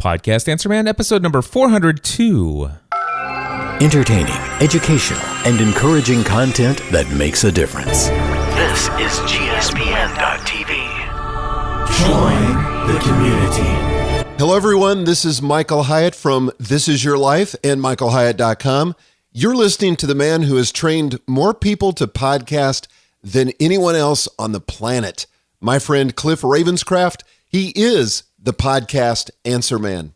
Podcast Answer Man, episode number 402. Entertaining, educational, and encouraging content that makes a difference. This is GSPN.TV. Join the community. Hello, everyone. This is Michael Hyatt from This Is Your Life and MichaelHyatt.com. You're listening to the man who has trained more people to podcast than anyone else on the planet. My friend Cliff Ravenscraft. He is the Podcast Answer Man.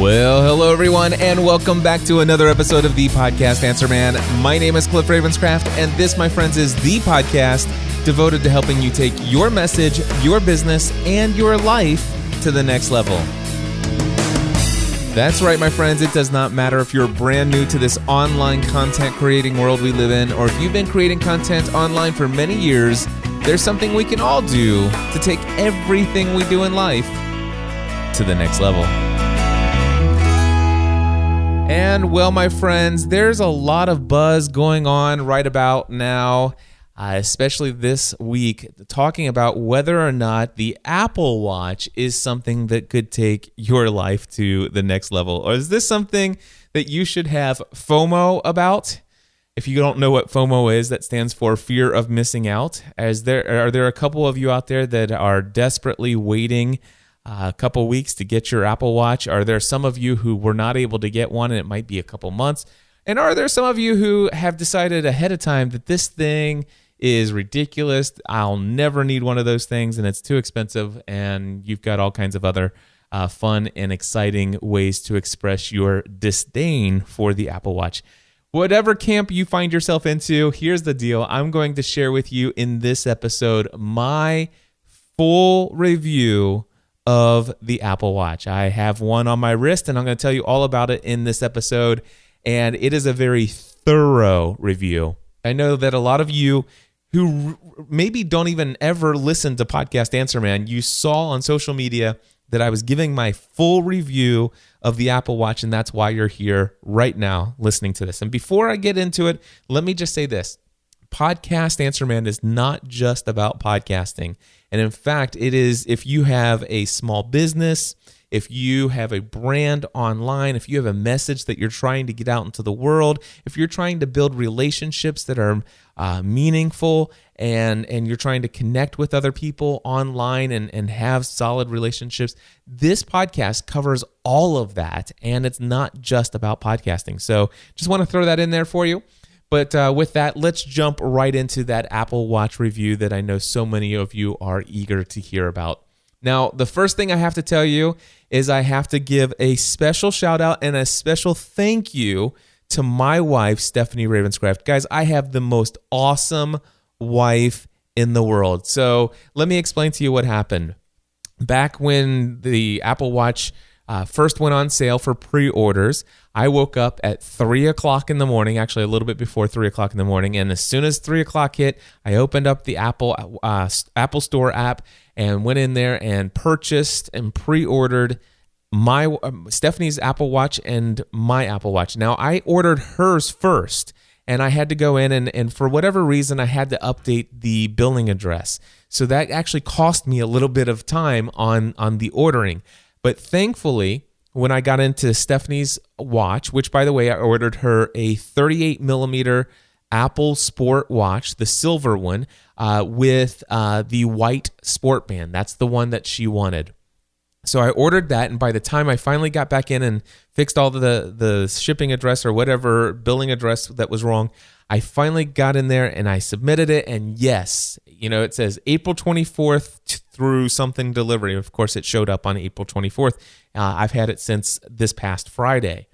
Well, hello everyone, and welcome back to another episode of the Podcast Answer Man. My name is Cliff Ravenscraft, and this, my friends, is the podcast devoted to helping you take your message, your business, and your life to the next level. That's right, my friends. It does not matter if you're brand new to this online content creating world we live in, or if you've been creating content online for many years. There's something we can all do to take everything we do in life to the next level. And well, my friends, there's a lot of buzz going on right about now, especially this week, talking about whether or not the Apple Watch is something that could take your life to the next level. Or is this something that you should have FOMO about? If you don't know what FOMO is, that stands for fear of missing out. Are there a couple of you out there that are desperately waiting a couple weeks to get your Apple Watch? Are there some of you who were not able to get one and it might be a couple months? And are there some of you who have decided ahead of time that this thing is ridiculous, I'll never need one of those things, and it's too expensive, and you've got all kinds of other fun and exciting ways to express your disdain for the Apple Watch? Whatever camp you find yourself into, here's the deal. I'm going to share with you in this episode my full review of the Apple Watch. I have one on my wrist, and I'm going to tell you all about it in this episode, and it is a very thorough review. I know that a lot of you who maybe don't even ever listen to Podcast Answer Man, you saw on social media that I was giving my full review of the Apple Watch, and that's why you're here right now listening to this. And before I get into it, let me just say this. Podcast Answer Man is not just about podcasting. And in fact, it is if you have a small business, if you have a brand online, if you have a message that you're trying to get out into the world, if you're trying to build relationships that are meaningful and you're trying to connect with other people online and have solid relationships, this podcast covers all of that, and it's not just about podcasting. So just want to throw that in there for you. But with that, let's jump right into that Apple Watch review that I know so many of you are eager to hear about. Now, the first thing I have to tell you is I have to give a special shout out and a special thank you to my wife, Stephanie Ravenscraft. Guys, I have the most awesome wife in the world. So let me explain to you what happened. Back when the Apple Watch first went on sale for pre-orders, I woke up at 3 o'clock in the morning, actually a little bit before 3 o'clock in the morning, and as soon as 3 o'clock hit, I opened up the Apple Store app and went in there and purchased and pre-ordered my Stephanie's Apple Watch and my Apple Watch. Now, I ordered hers first, and I had to go in and for whatever reason, I had to update the billing address. So that actually cost me a little bit of time on the ordering. But thankfully, when I got into Stephanie's watch, which, by the way, I ordered her a 38 millimeter Apple Sport watch, the silver one, with the white sport band. That's the one that she wanted. So I ordered that, and by the time I finally got back in and fixed all the shipping address or whatever billing address that was wrong, I finally got in there and I submitted it, and yes, it says April 24th through something delivery. Of course, it showed up on April 24th. I've had it since this past Friday.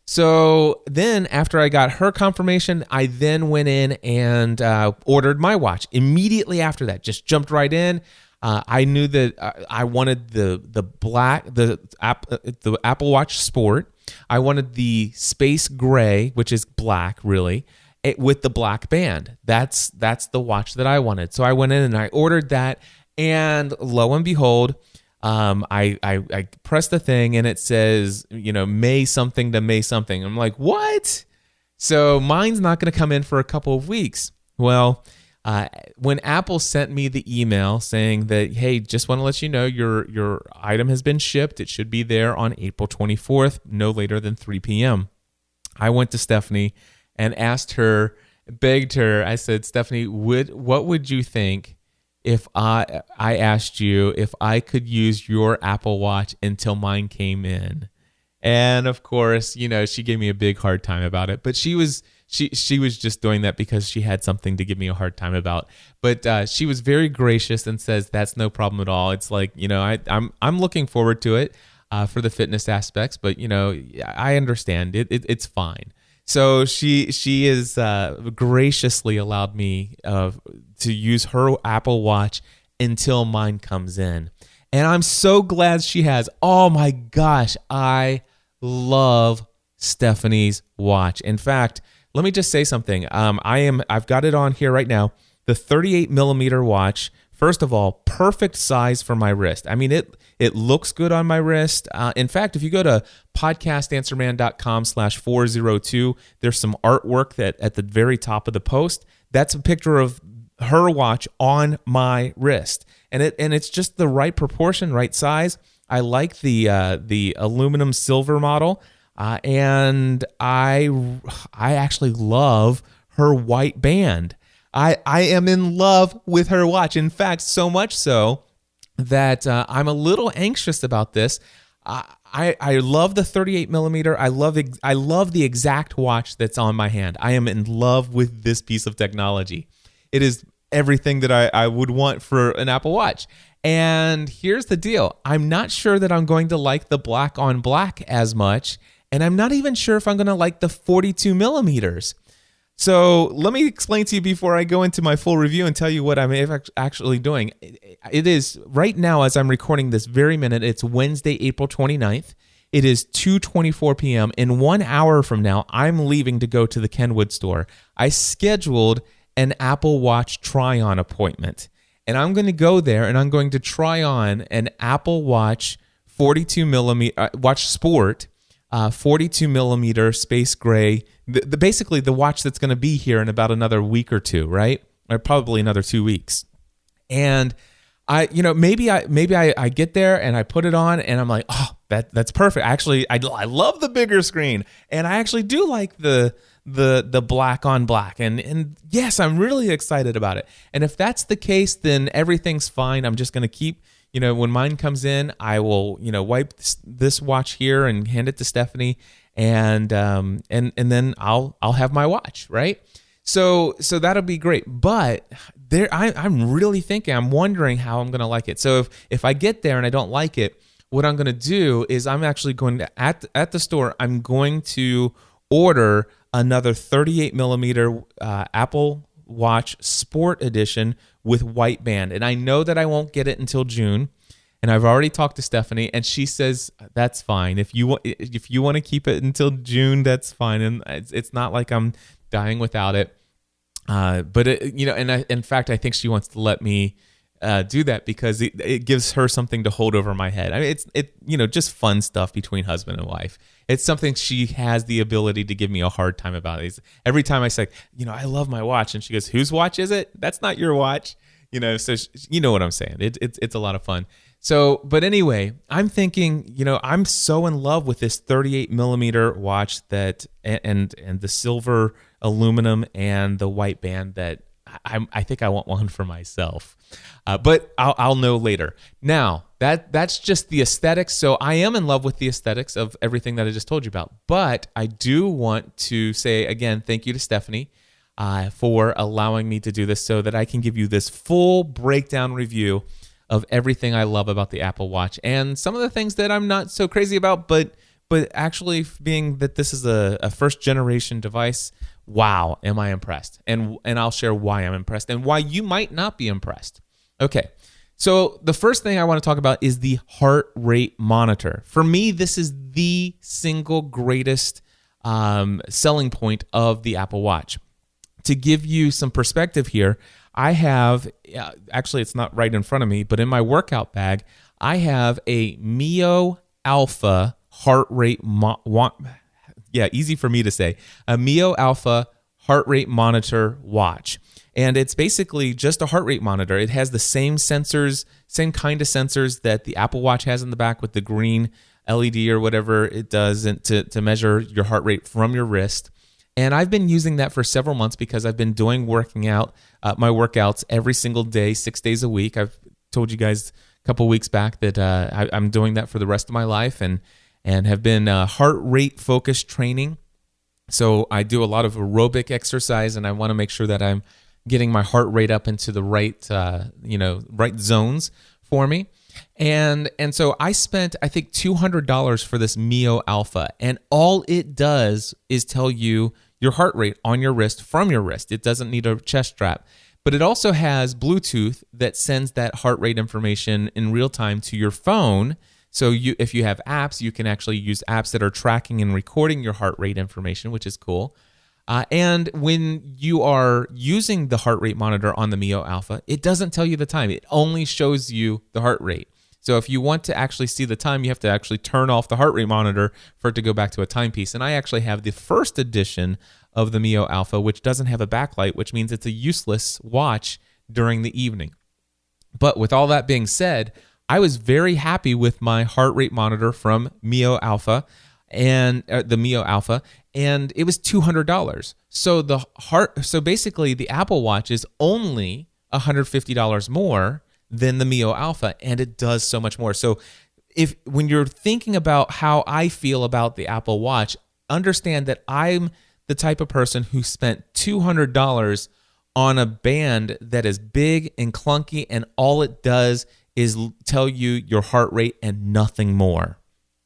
So then after I got her confirmation, I then went in and ordered my watch. Immediately after that, just jumped right in. I knew that I wanted the Apple Watch Sport. I wanted the Space Gray, which is black, really, with the black band. That's the watch that I wanted. So I went in and I ordered that, and lo and behold, I pressed the thing and it says, May something to May something. I'm like, what? So mine's not going to come in for a couple of weeks. Well, when Apple sent me the email saying that, hey, just want to let you know your item has been shipped. It should be there on April 24th, no later than 3 p.m. I went to Stephanie and asked her, begged her. I said, Stephanie, what would you think if I asked you if I could use your Apple Watch until mine came in? And of course, she gave me a big hard time about it. But she was just doing that because she had something to give me a hard time about. But she was very gracious and says that's no problem at all. It's like, I'm looking forward to it for the fitness aspects. But I understand it's fine. So she is graciously allowed me to use her Apple Watch until mine comes in. And I'm so glad she has. Oh my gosh, I love Stephanie's watch. In fact, let me just say something. I've got it on here right now. The 38 millimeter watch. First of all, perfect size for my wrist. I mean, it looks good on my wrist. In fact, if you go to podcastanswerman.com/402, there's some artwork that at the very top of the post. That's a picture of her watch on my wrist, and it's just the right proportion, right size. I like the aluminum silver model, and I actually love her white band. I am in love with her watch. In fact, so much so that I'm a little anxious about this. I love the 38 millimeter. I love the exact watch that's on my hand. I am in love with this piece of technology. It is everything that I would want for an Apple Watch. And here's the deal. I'm not sure that I'm going to like the black on black as much. And I'm not even sure if I'm going to like the 42 millimeters. So let me explain to you before I go into my full review and tell you what I'm actually doing. It is right now, as I'm recording this very minute, it's Wednesday, April 29th. It is 2:24 p.m. In 1 hour from now, I'm leaving to go to the Kenwood store. I scheduled an Apple Watch try-on appointment. And I'm going to go there and I'm going to try on an Apple Watch 42 millimeter, Watch Sport, 42 millimeter space gray, basically the watch that's going to be here in about another week or two, right? Or probably another 2 weeks. And maybe I get there and I put it on and I'm like, oh, that's perfect. Actually, I love the bigger screen, and I actually do like the black on black, and yes, I'm really excited about it. And if that's the case, then everything's fine. I'm just going to keep, when mine comes in, I will, wipe this watch here and hand it to Stephanie, and then I'll have my watch, right? So that'll be great. But I'm really thinking, I'm wondering how I'm going to like it. So if I get there and I don't like it, what I'm going to do is I'm actually going to, at the store, I'm going to order another 38 millimeter Apple Watch Sport Edition with white band. And I know that I won't get it until June. And I've already talked to Stephanie, and she says that's fine. If you want to keep it until June, that's fine. And it's not like I'm dying without it. But in fact, I think she wants to let me do that because it gives her something to hold over my head. I mean, it's just fun stuff between husband and wife. It's something she has the ability to give me a hard time about. Every time I say, I love my watch, and she goes, "Whose watch is it? That's not your watch." So you know what I'm saying. It's a lot of fun. So, but anyway, I'm thinking, I'm so in love with this 38 millimeter watch that, and the silver aluminum and the white band, that I think I want one for myself. But I'll know later. Now, that's just the aesthetics. So I am in love with the aesthetics of everything that I just told you about. But I do want to say, again, thank you to Stephanie for allowing me to do this so that I can give you this full breakdown review of everything I love about the Apple Watch and some of the things that I'm not so crazy about, but actually being that this is a first generation device, wow, am I impressed. And I'll share why I'm impressed and why you might not be impressed. Okay, so the first thing I want to talk about is the heart rate monitor. For me, this is the single greatest selling point of the Apple Watch. To give you some perspective here, I have, actually it's not right in front of me, but in my workout bag, I have a Mio Alpha heart rate easy for me to say, a Mio Alpha heart rate monitor watch. And it's basically just a heart rate monitor. It has the same sensors, same kind of sensors that the Apple Watch has in the back with the green LED or whatever it does to measure your heart rate from your wrist. And I've been using that for several months because I've been working out my workouts every single day, 6 days a week. I've told you guys a couple weeks back that I'm doing that for the rest of my life and have been heart rate focused training. So I do a lot of aerobic exercise, and I want to make sure that I'm getting my heart rate up into the right zones for me. And so I spent, I think, $200 for this Mio Alpha, and all it does is tell you your heart rate on your wrist from your wrist. It doesn't need a chest strap, but it also has Bluetooth that sends that heart rate information in real time to your phone. So if you have apps, you can actually use apps that are tracking and recording your heart rate information, which is cool. And when you are using the heart rate monitor on the Mio Alpha, it doesn't tell you the time. It only shows you the heart rate. So if you want to actually see the time, you have to actually turn off the heart rate monitor for it to go back to a timepiece. And I actually have the first edition of the Mio Alpha, which doesn't have a backlight, which means it's a useless watch during the evening. But with all that being said, I was very happy with my heart rate monitor from Mio Alpha and the Mio Alpha, and it was $200. So basically the Apple Watch is only $150 more than the Mio Alpha, and it does so much more. So when you're thinking about how I feel about the Apple Watch, understand that I'm the type of person who spent $200 on a band that is big and clunky, and all it does is tell you your heart rate and nothing more.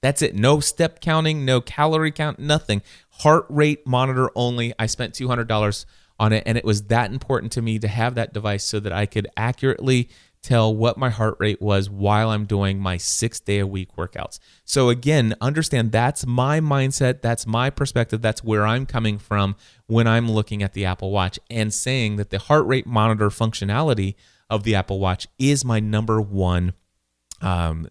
That's it. No step counting, no calorie count, nothing. Heart rate monitor only. I spent $200 on it, and it was that important to me to have that device so that I could accurately tell what my heart rate was while I'm doing my 6-day-a-week workouts. So again, understand that's my mindset, that's my perspective, that's where I'm coming from when I'm looking at the Apple Watch and saying that the heart rate monitor functionality of the Apple Watch is my number one,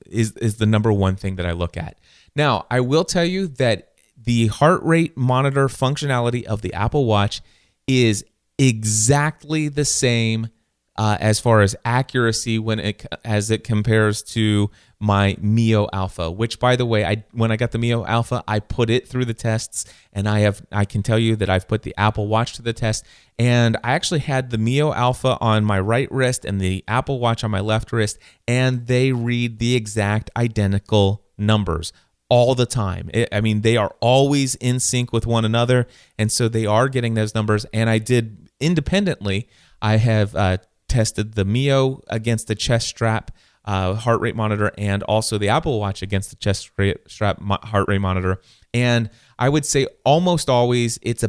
is the number one thing that I look at. Now, I will tell you that the heart rate monitor functionality of the Apple Watch is exactly the same as far as accuracy as it compares to my Mio Alpha, which, by the way, when I got the Mio Alpha, I put it through the tests, and I can tell you that I've put the Apple Watch to the test, and I actually had the Mio Alpha on my right wrist and the Apple Watch on my left wrist, and they read the exact identical numbers all the time. They are always in sync with one another, and so they are getting those numbers. And I did independently. I have tested the Mio against the chest strap heart rate monitor, and also the Apple Watch against the chest strap heart rate monitor. And I would say almost always it's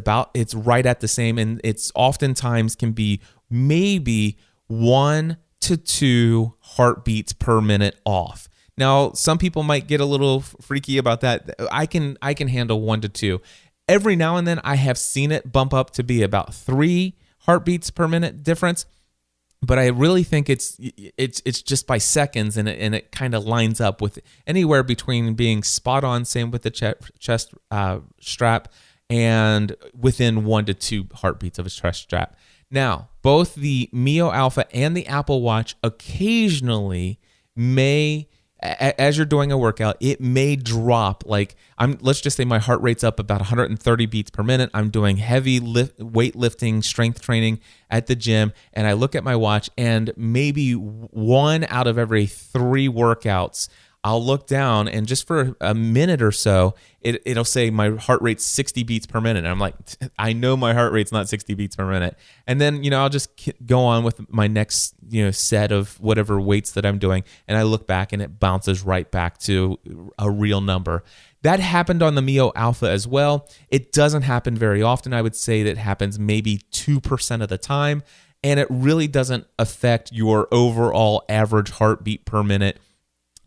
right at the same, and it's oftentimes can be maybe 1 to 2 heartbeats per minute off. Now, some people might get a little freaky about that. I can handle 1 to 2. Every now and then I have seen it bump up to be about 3 heartbeats per minute difference. But I really think it's just by seconds, and it kind of lines up with anywhere between being spot on, same with the chest strap, and within 1 to 2 heartbeats of a chest strap. Now, both the Mio Alpha and the Apple Watch occasionally may, as you're doing a workout, it may drop. Let's just say my heart rate's up about 130 beats per minute. I'm doing heavy weightlifting, strength training at the gym, and I look at my watch, and maybe 1 out of every 3 workouts, I'll look down, and just for a minute or so, it'll say my heart rate's 60 beats per minute. And I'm like, I know my heart rate's not 60 beats per minute. And then, I'll just go on with my next, set of whatever weights that I'm doing. And I look back, and it bounces right back to a real number. That happened on the Mio Alpha as well. It doesn't happen very often. I would say that happens maybe 2% of the time. And it really doesn't affect your overall average heartbeat per minute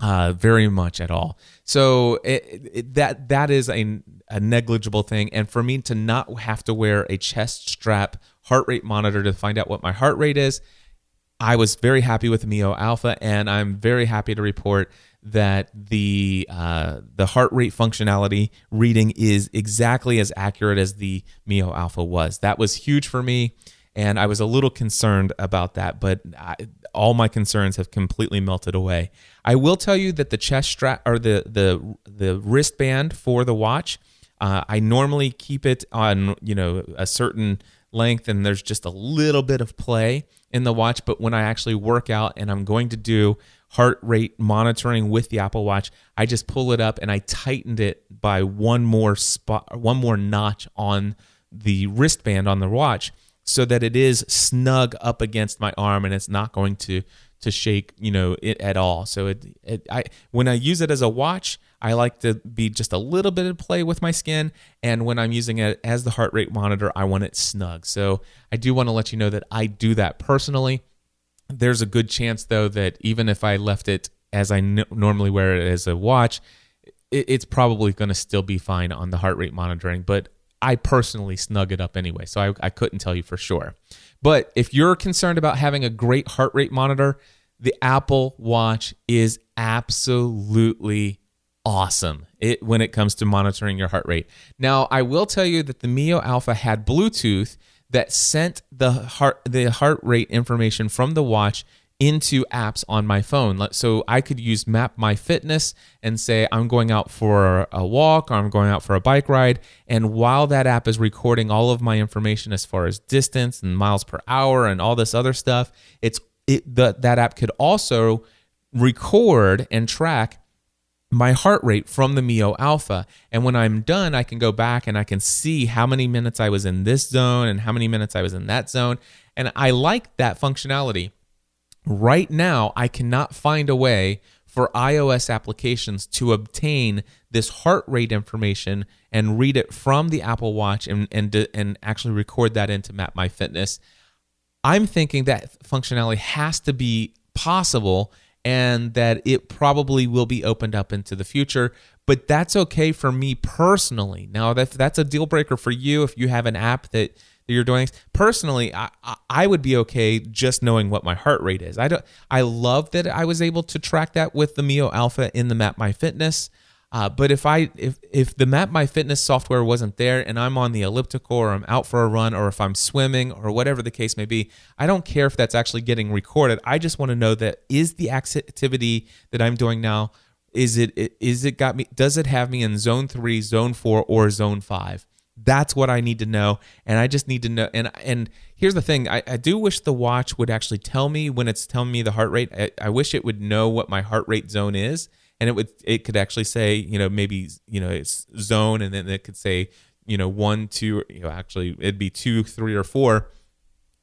very much at all. So that is a negligible thing. And for me to not have to wear a chest strap heart rate monitor to find out what my heart rate is, I was very happy with the Mio Alpha, and I'm very happy to report that the heart rate functionality reading is exactly as accurate as the Mio Alpha was. That was huge for me, and I was a little concerned about that, but all my concerns have completely melted away. I will tell you that the chest strap or the wristband for the watch, I normally keep it on a certain length, and there's just a little bit of play in the watch. But when I actually work out and I'm going to do heart rate monitoring with the Apple Watch, I just pull it up and I tightened it by one more notch on the wristband on the watch, so that it is snug up against my arm and it's not going to shake it at all. So when I use it as a watch, I like to be just a little bit of play with my skin, and when I'm using it as the heart rate monitor, I want it snug. So I do want to let you know that I do that personally. There's a good chance, though, that even if I left it as I normally wear it as a watch, it's probably going to still be fine on the heart rate monitoring, but I personally snug it up anyway, so I couldn't tell you for sure. But if you're concerned about having a great heart rate monitor, the Apple Watch is absolutely awesome when it comes to monitoring your heart rate. Now, I will tell you that the Mio Alpha had Bluetooth that sent the heart rate information from the watch into apps on my phone. So I could use MapMyFitness and say I'm going out for a walk or I'm going out for a bike ride, and while that app is recording all of my information as far as distance and miles per hour and all this other stuff, that app could also record and track my heart rate from the Mio Alpha. And when I'm done, I can go back and I can see how many minutes I was in this zone and how many minutes I was in that zone. And I like that functionality. Right now, I cannot find a way for iOS applications to obtain this heart rate information and read it from the Apple Watch and actually record that into MapMyFitness. I'm thinking that functionality has to be possible, and that it probably will be opened up into the future, but that's okay for me personally. Now, if that's a deal breaker for you, if you have an app that you're doing, personally, I would be okay just knowing what my heart rate is. I love that I was able to track that with the Mio Alpha in the MapMyFitness. But if the MapMyFitness software wasn't there and I'm on the elliptical or I'm out for a run or if I'm swimming or whatever the case may be, I don't care if that's actually getting recorded. I just want to know that is the activity that I'm doing now, does it have me in zone 3, zone 4, or zone 5? That's what I need to know, and I just need to know. And here's the thing: I do wish the watch would actually tell me when it's telling me the heart rate. I wish it would know what my heart rate zone is, and it could actually say, maybe it's zone, and then it could say 1, 2. Actually, it'd be 2, 3, or 4,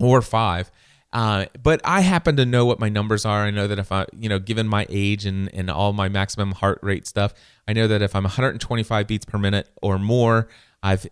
or 5. But I happen to know what my numbers are. I know that if I, given my age and all my maximum heart rate stuff, I know that if I'm 125 beats per minute or more,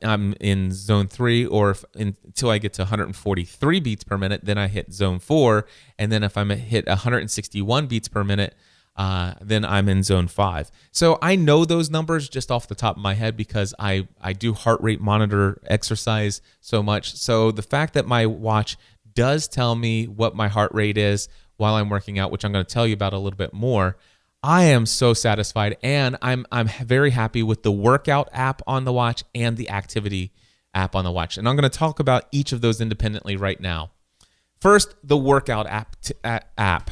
I'm in zone 3, or until I get to 143 beats per minute, then I hit zone 4. And then if I'm hit 161 beats per minute, then I'm in zone 5. So I know those numbers just off the top of my head because I do heart rate monitor exercise so much. So the fact that my watch does tell me what my heart rate is while I'm working out, which I'm going to tell you about a little bit more, I am so satisfied, and I'm very happy with the workout app on the watch and the activity app on the watch. And I'm going to talk about each of those independently right now. First, the workout app.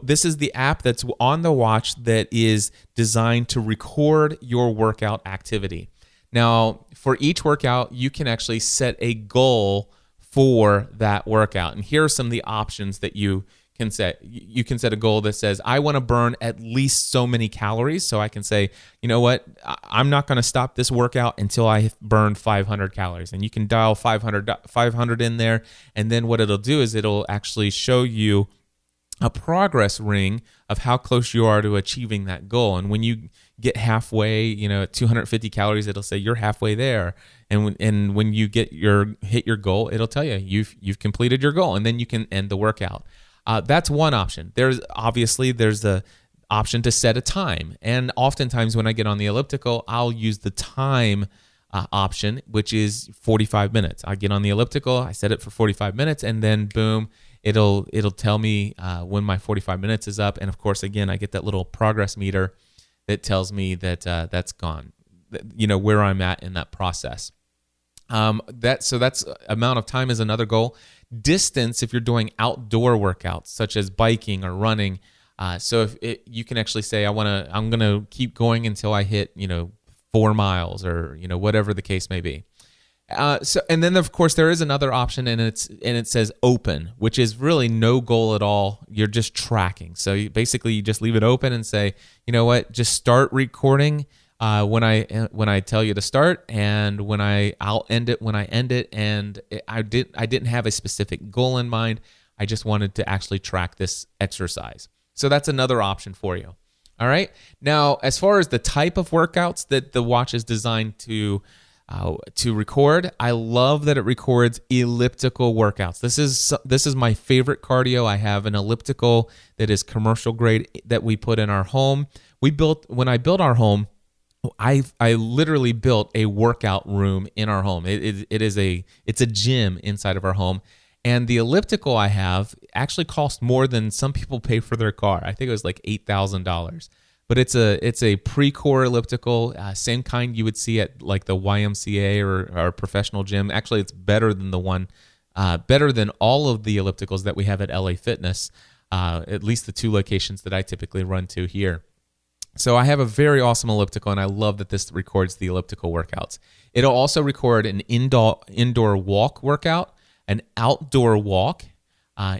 This is the app that's on the watch that is designed to record your workout activity. Now, for each workout, you can actually set a goal for that workout. And here are some of the options that you can set. You can set a goal that says, I want to burn at least so many calories. So I can say, you know what, I'm not going to stop this workout until I burn 500 calories. And you can dial 500 in there. And then what it'll do is it'll actually show you a progress ring of how close you are to achieving that goal. And when you get halfway, at 250 calories, it'll say you're halfway there. And when you hit your goal, it'll tell you you've completed your goal, and then you can end the workout. That's one option. There's the option to set a time. And oftentimes when I get on the elliptical, I'll use the time option, which is 45 minutes. I get on the elliptical, I set it for 45 minutes, and then boom, it'll tell me when my 45 minutes is up, and of course, again, I get that little progress meter that tells me that that's gone, where I'm at in that process. That's amount of time is another goal. Distance, if you're doing outdoor workouts such as biking or running, so if you can actually say I'm gonna keep going until I hit 4 miles or whatever the case may be. And then of course there is another option, and it says open, which is really no goal at all. You're just tracking. So you just leave it open and say, you know what, just start recording when I tell you to start, and I'll end it when I end it. And I didn't have a specific goal in mind. I just wanted to actually track this exercise. So that's another option for you. All right. Now, as far as the type of workouts that the watch is designed to record, I love that it records elliptical workouts. This is my favorite cardio. I have an elliptical that is commercial grade that we put in our home. When I built our home, I literally built a workout room in our home. It's a gym inside of our home. And the elliptical I have actually cost more than some people pay for their car. I think it was like $8,000. But it's a Precor elliptical, same kind you would see at like the YMCA or a professional gym. Actually, it's better than better than all of the ellipticals that we have at LA Fitness, at least the 2 locations that I typically run to here. So I have a very awesome elliptical, and I love that this records the elliptical workouts. It'll also record an indoor walk workout, an outdoor walk,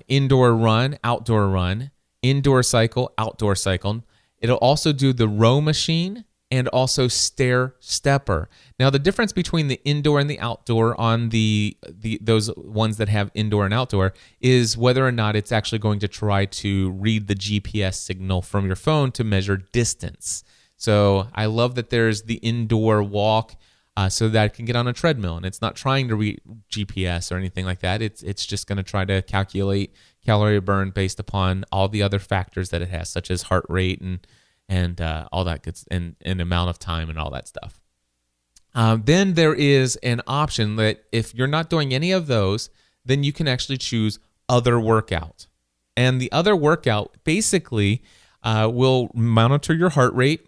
indoor run, indoor cycle, outdoor cycle. It'll also do the row machine and also stair stepper. Now, the difference between the indoor and the outdoor on those ones that have indoor and outdoor is whether or not it's actually going to try to read the GPS signal from your phone to measure distance. So I love that there's the indoor walk so that I can get on a treadmill, and it's not trying to read GPS or anything like that. It's just going to try to calculate calorie burn based upon all the other factors that it has, such as heart rate and all that good, and amount of time and all that stuff. Then there is an option that if you're not doing any of those, then you can actually choose other workout. And the other workout basically will monitor your heart rate,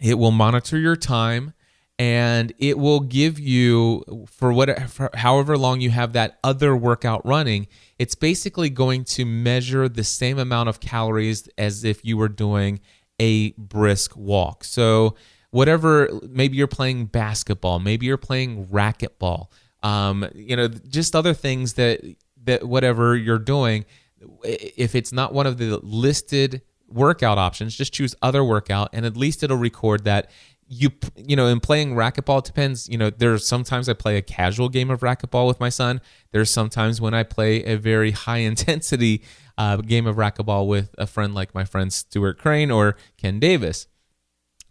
it will monitor your time, and it will give you, for however long you have that other workout running, it's basically going to measure the same amount of calories as if you were doing a brisk walk. So whatever, maybe you're playing basketball, maybe you're playing racquetball, just other things that whatever you're doing, if it's not one of the listed workout options, just choose other workout, and at least it'll record that. In playing racquetball, it depends. There's sometimes I play a casual game of racquetball with my son. There's sometimes when I play a very high intensity game of racquetball with a friend like my friend Stuart Crane or Ken Davis.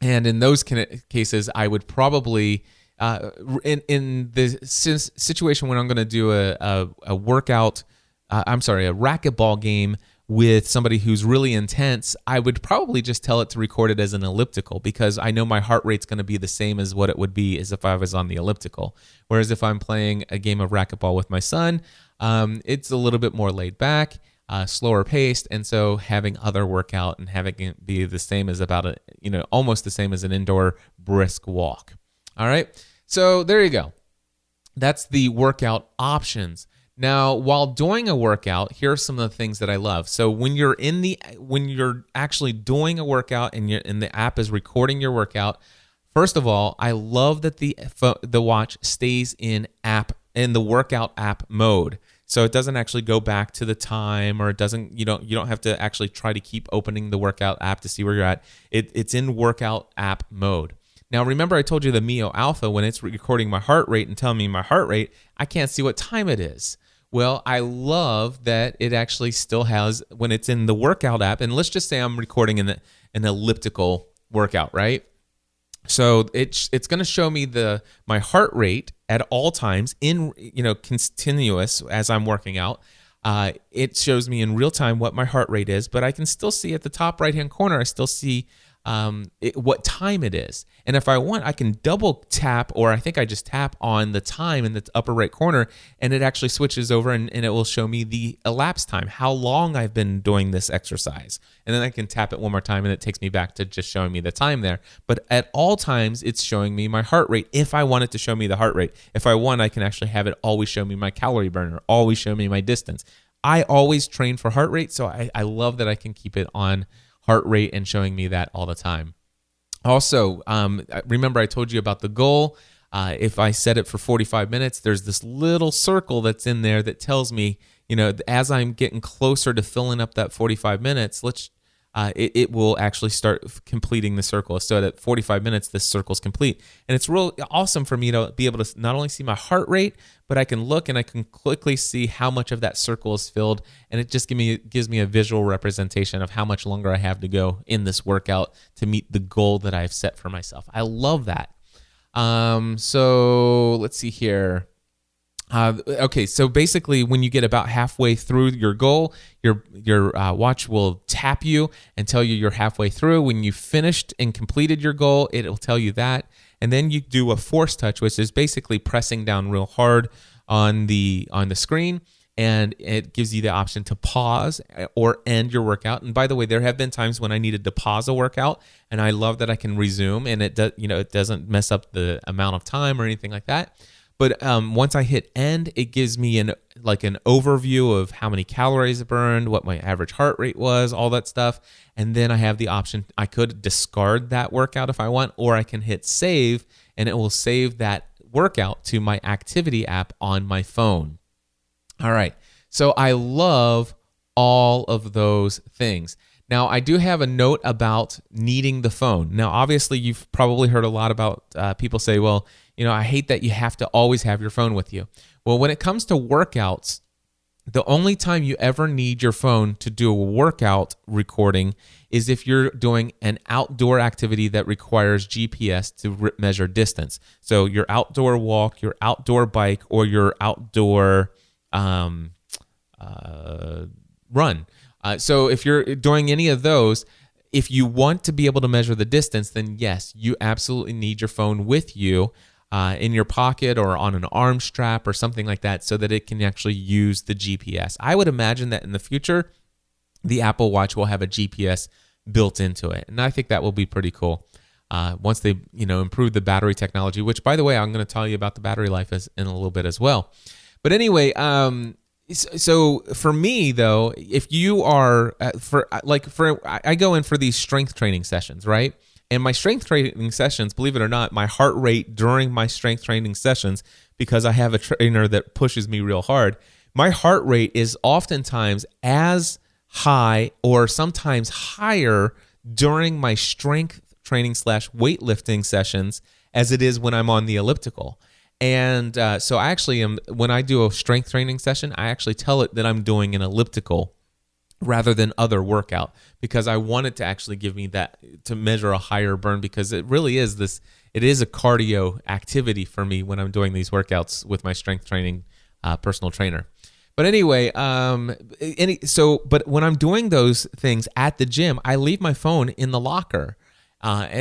And in those cases, I would probably, in the situation when I'm going to do a workout, a racquetball game with somebody who's really intense, I would probably just tell it to record it as an elliptical, because I know my heart rate's going to be the same as what it would be as if I was on the elliptical. Whereas if I'm playing a game of racquetball with my son, it's a little bit more laid back, slower paced, and so having other workout and having it be the same as almost the same as an indoor brisk walk. All right, so there you go. That's the workout options. Now, while doing a workout, here are some of the things that I love. So when you're actually doing a workout and the app is recording your workout, first of all, I love that the watch stays in the workout app mode. So it doesn't actually go back to the time, or you don't have to actually try to keep opening the workout app to see where you're at. It's in workout app mode. Now, remember I told you the Mio Alpha, when it's recording my heart rate and telling me my heart rate, I can't see what time it is. Well, I love that it actually still has, when it's in the workout app, and let's just say I'm recording an elliptical workout, right? So it's going to show me my heart rate at all times in continuous as I'm working out. It shows me in real time what my heart rate is, but I can still see at the top right hand corner, I still see what time it is. And if I want, I can double tap, or I think I just tap on the time in the upper right corner, and it actually switches over and it will show me the elapsed time, how long I've been doing this exercise. And then I can tap it one more time and it takes me back to just showing me the time there. But at all times, it's showing me my heart rate if I want it to show me the heart rate. If I want, I can actually have it always show me my calorie burn, or always show me my distance. I always train for heart rate, so I love that I can keep it on heart rate and showing me that all the time. Also, remember I told you about the goal. If I set it for 45 minutes, there's this little circle that's in there that tells me, as I'm getting closer to filling up that 45 minutes, it will actually start completing the circle. So at 45 minutes, this circle's complete. And it's real awesome for me to be able to not only see my heart rate, but I can look and I can quickly see how much of that circle is filled. And it just gives me a visual representation of how much longer I have to go in this workout to meet the goal that I've set for myself. I love that. So let's see here. Okay, so basically when you get about halfway through your goal, your watch will tap you and tell you you're halfway through. When you finished and completed your goal, it'll tell you that. And then you do a force touch, which is basically pressing down real hard on the screen, and it gives you the option to pause or end your workout. And by the way, there have been times when I needed to pause a workout, and I love that I can resume, and it doesn't mess up the amount of time or anything like that. But once I hit end, it gives me an overview of how many calories I burned, what my average heart rate was, all that stuff. And then I have the option, I could discard that workout if I want, or I can hit save, and it will save that workout to my activity app on my phone. All right, so I love all of those things. Now, I do have a note about needing the phone. Now, obviously, you've probably heard a lot about people say, well, I hate that you have to always have your phone with you. Well, when it comes to workouts, the only time you ever need your phone to do a workout recording is if you're doing an outdoor activity that requires GPS to measure distance. So your outdoor walk, your outdoor bike, or your outdoor run. So if you're doing any of those, if you want to be able to measure the distance, then yes, you absolutely need your phone with you in your pocket or on an arm strap or something like that, so that it can actually use the GPS. I would imagine that in the future, the Apple Watch will have a GPS built into it, and I think that will be pretty cool. Once they improve the battery technology, which, by the way, I'm going to tell you about the battery life in a little bit as well. But anyway, so for me though, if you are I go in for these strength training sessions, right? And my strength training sessions, believe it or not, my heart rate during my strength training sessions, because I have a trainer that pushes me real hard, my heart rate is oftentimes as high or sometimes higher during my strength training / weightlifting sessions as it is when I'm on the elliptical. And so I actually when I do a strength training session, I actually tell it that I'm doing an elliptical rather than other workout, because I want it to actually give me that, to measure a higher burn, because it really is it is a cardio activity for me when I'm doing these workouts with my strength training personal trainer. But anyway, but when I'm doing those things at the gym, I leave my phone in the locker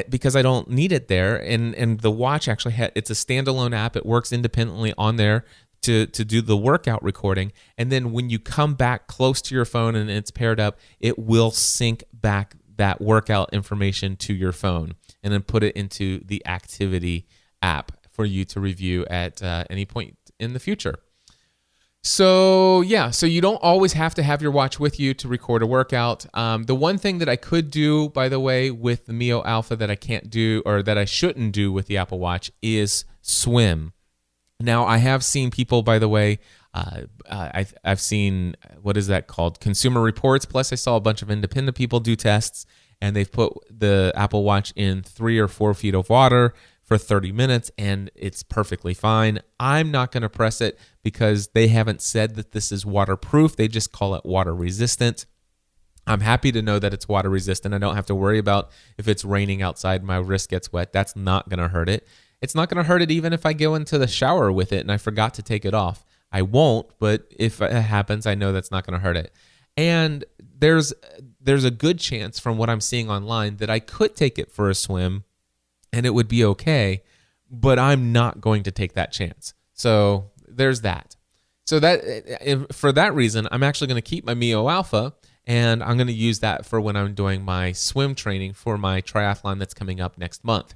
because I don't need it there. And the watch actually it's a standalone app. It works independently on there to do the workout recording. And then when you come back close to your phone and it's paired up, it will sync back that workout information to your phone and then put it into the activity app for you to review at any point in the future. So you don't always have to have your watch with you to record a workout. The one thing that I could do, by the way, with the Mio Alpha that I can't do, or that I shouldn't do with the Apple Watch, is swim. Now, I have seen people, by the way, I've seen, what is that called? Consumer Reports. Plus, I saw a bunch of independent people do tests, and they've put the Apple Watch in 3 or 4 feet of water for 30 minutes, and it's perfectly fine. I'm not going to press it because they haven't said that this is waterproof. They just call it water resistant. I'm happy to know that it's water resistant. I don't have to worry about if it's raining outside, my wrist gets wet. That's not going to hurt it. It's not going to hurt it even if I go into the shower with it and I forgot to take it off. I won't, but if it happens, I know that's not going to hurt it. And there's there's a good chance from what I'm seeing online that I could take it for a swim and it would be okay, but I'm not going to take that chance. So there's that. So that for that reason, I'm actually going to keep my Mio Alpha, and I'm going to use that for when I'm doing my swim training for my triathlon that's coming up next month.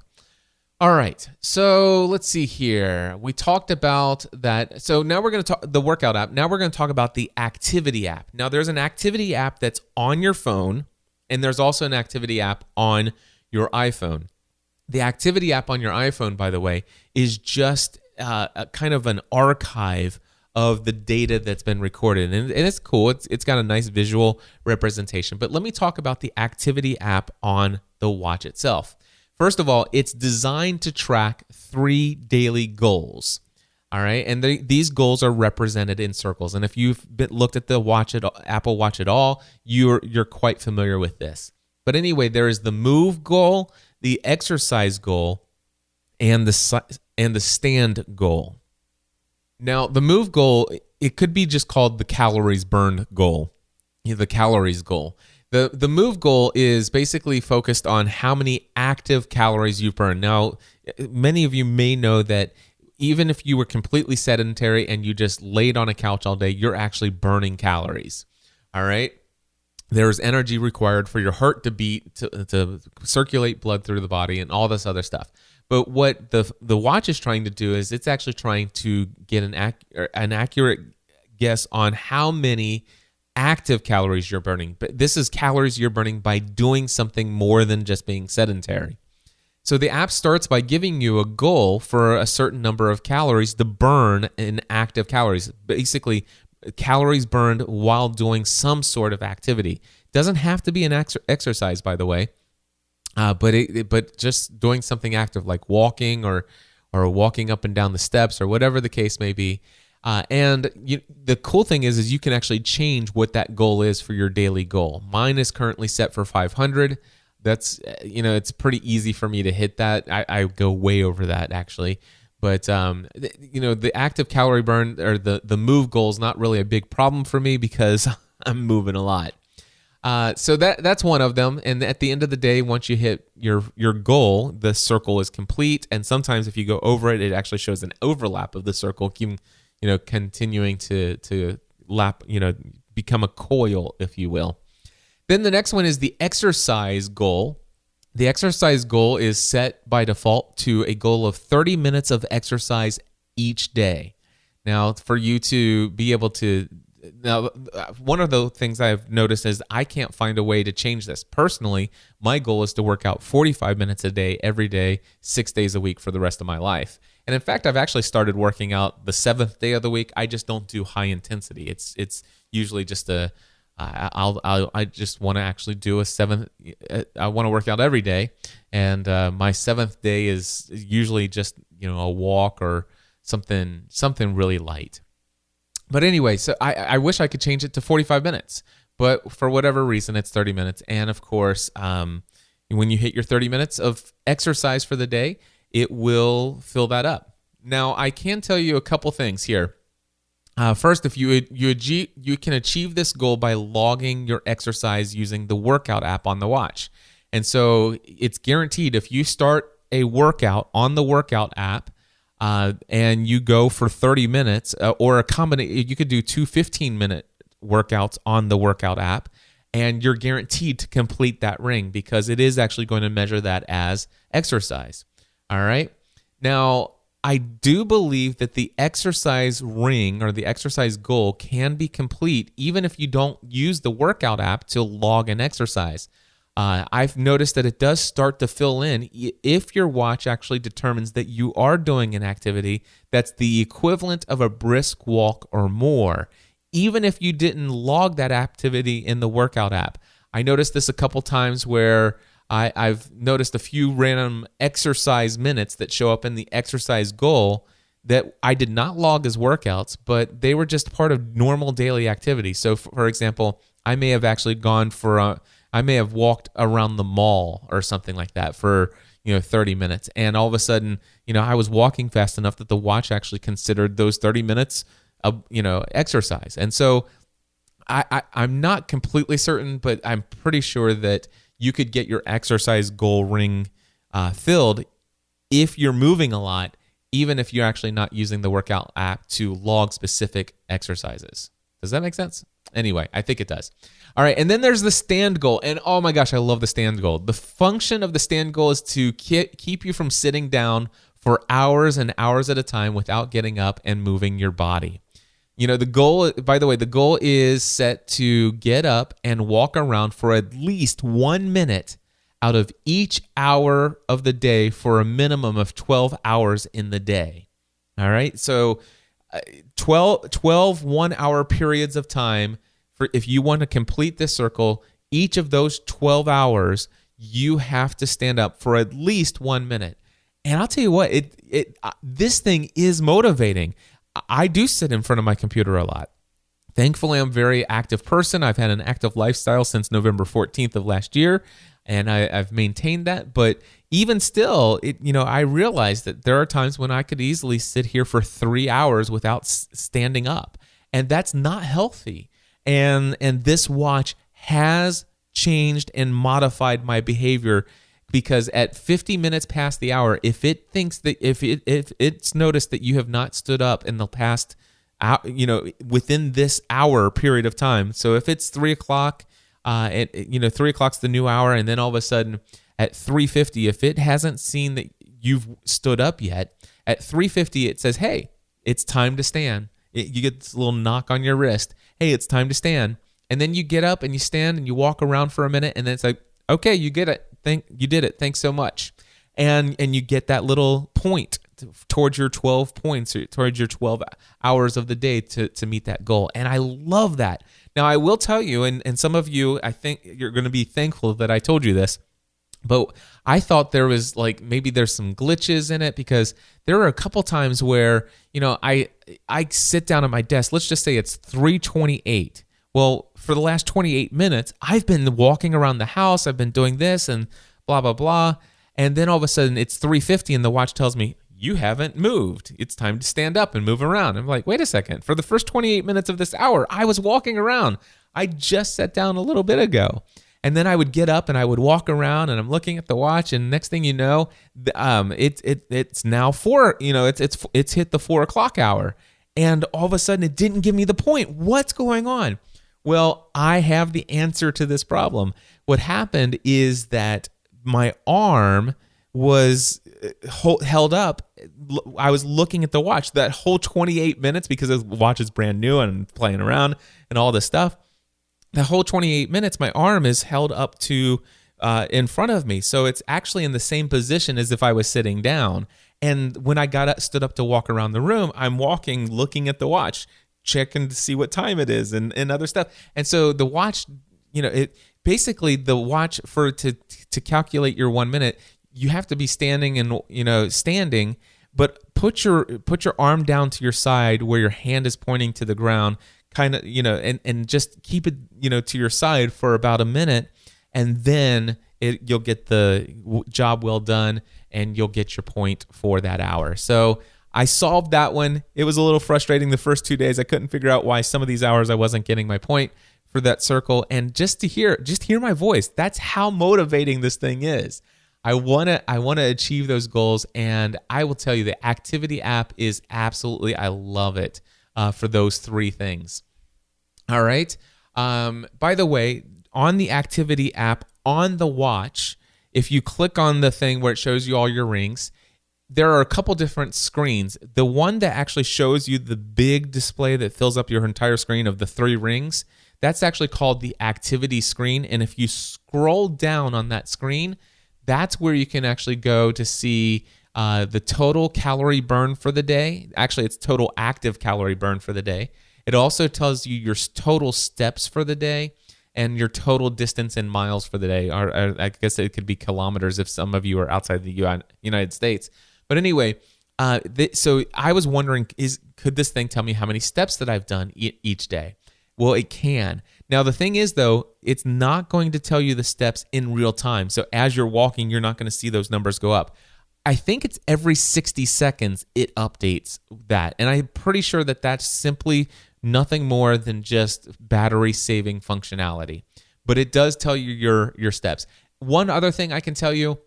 All right, so let's see here. We talked about that. So now we're going to talk the workout app. Now we're going to talk about the activity app. Now there's an activity app that's on your phone, and there's also an activity app on your iPhone. The activity app on your iPhone, by the way, is just a kind of an archive of the data that's been recorded. And it's cool. It's got a nice visual representation. But let me talk about the activity app on the watch itself. First of all, it's designed to track 3 daily goals. All right, and these goals are represented in circles. And if you've looked at the Apple Watch at all, you're quite familiar with this. But anyway, there is the move goal, the exercise goal, and the stand goal. Now, the move goal, it could be just called the calories burned goal, the calories goal. The move goal is basically focused on how many active calories you burn. Now, many of you may know that even if you were completely sedentary and you just laid on a couch all day, you're actually burning calories. All right? There's energy required for your heart to beat, to circulate blood through the body and all this other stuff. But what the watch is trying to do is it's actually trying to get an accurate guess on how many active calories you're burning. But this is calories you're burning by doing something more than just being sedentary. So the app starts by giving you a goal for a certain number of calories to burn in active calories. Basically, calories burned while doing some sort of activity. Doesn't have to be an exercise, by the way, but just doing something active like walking or walking up and down the steps or whatever the case may be. The cool thing is you can actually change what that goal is for your daily goal. Mine is currently set for 500. That's, it's pretty easy for me to hit that. I go way over that actually. But, the active calorie burn or the move goal is not really a big problem for me because I'm moving a lot. So that's one of them. And at the end of the day, once you hit your goal, the circle is complete. And sometimes if you go over it, it actually shows an overlap of the circle, continuing to lap, become a coil, if you will. Then the next one is the exercise goal. The exercise goal is set by default to a goal of 30 minutes of exercise each day. Now, for you to be able to, one of the things I've noticed is I can't find a way to change this. Personally, my goal is to work out 45 minutes a day, every day, 6 days a week for the rest of my life. And in fact, I've actually started working out the 7th day of the week. I just don't do high intensity. It's usually just I just want to actually do I want to work out every day. And my 7th day is usually just, a walk or something really light. But anyway, so I wish I could change it to 45 minutes, but for whatever reason, it's 30 minutes. And of course, when you hit your 30 minutes of exercise for the day, it will fill that up. Now, I can tell you a couple things here. First, if you can achieve this goal by logging your exercise using the workout app on the watch. And so it's guaranteed if you start a workout on the workout app and you go for 30 minutes or a combination, you could do 2 15-minute workouts on the workout app, and you're guaranteed to complete that ring because it is actually going to measure that as exercise. All right. Now, I do believe that the exercise ring or the exercise goal can be complete even if you don't use the workout app to log an exercise. I've noticed that it does start to fill in if your watch actually determines that you are doing an activity that's the equivalent of a brisk walk or more, even if you didn't log that activity in the workout app. I noticed this a couple times where I've noticed a few random exercise minutes that show up in the exercise goal that I did not log as workouts, but they were just part of normal daily activity. So, for example, I may have actually I may have walked around the mall or something like that for 30 minutes, and all of a sudden, I was walking fast enough that the watch actually considered those 30 minutes of exercise. And so I'm not completely certain, but I'm pretty sure that you could get your exercise goal ring filled if you're moving a lot, even if you're actually not using the workout app to log specific exercises. Does that make sense? Anyway, I think it does. All right, and then there's the stand goal. And oh my gosh, I love the stand goal. The function of the stand goal is to keep you from sitting down for hours and hours at a time without getting up and moving your body. You know, the goal, by the way, the goal is set to get up and walk around for at least 1 minute out of each hour of the day for a minimum of 12 hours in the day. All right, so 12 1-hour periods of time. For if you want to complete this circle, each of those 12 hours, you have to stand up for at least 1 minute. And I'll tell you what, this thing is motivating. I do sit in front of my computer a lot. Thankfully, I'm a very active person. I've had an active lifestyle since November 14th of last year, and I've maintained that. But even still, I realize that there are times when I could easily sit here for 3 hours without standing up, and that's not healthy. And this watch has changed and modified my behavior, because at 50 minutes past the hour, if it's noticed that you have not stood up in the past, within this hour period of time. So if it's 3 o'clock, 3 o'clock's the new hour, and then all of a sudden at 3:50, if it hasn't seen that you've stood up yet, at 3:50 it says, "Hey, it's time to stand." You get this little knock on your wrist. Hey, it's time to stand. And then you get up and you stand and you walk around for a minute, and then it's like, okay, you get it. You did it. Thanks so much. And you get that little point towards your 12 points, or towards your 12 hours of the day to meet that goal. And I love that. Now, I will tell you, and some of you, I think you're going to be thankful that I told you this, but I thought there was maybe there's some glitches in it, because there are a couple times where, I sit down at my desk. Let's just say it's 3:28. Well, for the last 28 minutes, I've been walking around the house. I've been doing this and blah, blah, blah. And then all of a sudden it's 3:50 and the watch tells me, you haven't moved. It's time to stand up and move around. I'm like, wait a second. For the first 28 minutes of this hour, I was walking around. I just sat down a little bit ago. And then I would get up and I would walk around, and I'm looking at the watch, and next thing you know, it's now 4. It's hit the 4 o'clock hour, and all of a sudden it didn't give me the point. What's going on? Well, I have the answer to this problem. What happened is that my arm was held up. I was looking at the watch that whole 28 minutes, because the watch is brand new and playing around and all this stuff. The whole 28 minutes, my arm is held up to in front of me. So it's actually in the same position as if I was sitting down. And when I stood up to walk around the room, I'm walking, looking at the watch, checking to see what time it is and other stuff. And so the watch, the watch to calculate your 1 minute, you have to be standing and, standing, but put your arm down to your side where your hand is pointing to the ground, kind of, and just keep it, to your side for about a minute, and then you'll get the job well done, and you'll get your point for that hour. So I solved that one. It was a little frustrating the first 2 days. I couldn't figure out why some of these hours I wasn't getting my point for that circle. And just hear my voice. That's how motivating this thing is. I want to achieve those goals, and I will tell you the activity app is absolutely, I love it for those 3 things. All right. By the way, on the activity app on the watch, if you click on the thing where it shows you all your rings, there are a couple different screens. The one that actually shows you the big display that fills up your entire screen of the 3 rings, that's actually called the activity screen. And if you scroll down on that screen, that's where you can actually go to see the total calorie burn for the day. Actually, it's total active calorie burn for the day. It also tells you your total steps for the day and your total distance in miles for the day. Or I guess it could be kilometers if some of you are outside the United States. But anyway, so I was wondering, could this thing tell me how many steps that I've done each day? Well, it can. Now, the thing is, though, it's not going to tell you the steps in real time. So as you're walking, you're not going to see those numbers go up. I think it's every 60 seconds it updates that. And I'm pretty sure that that's simply nothing more than just battery saving functionality. But it does tell you your steps. One other thing I can tell you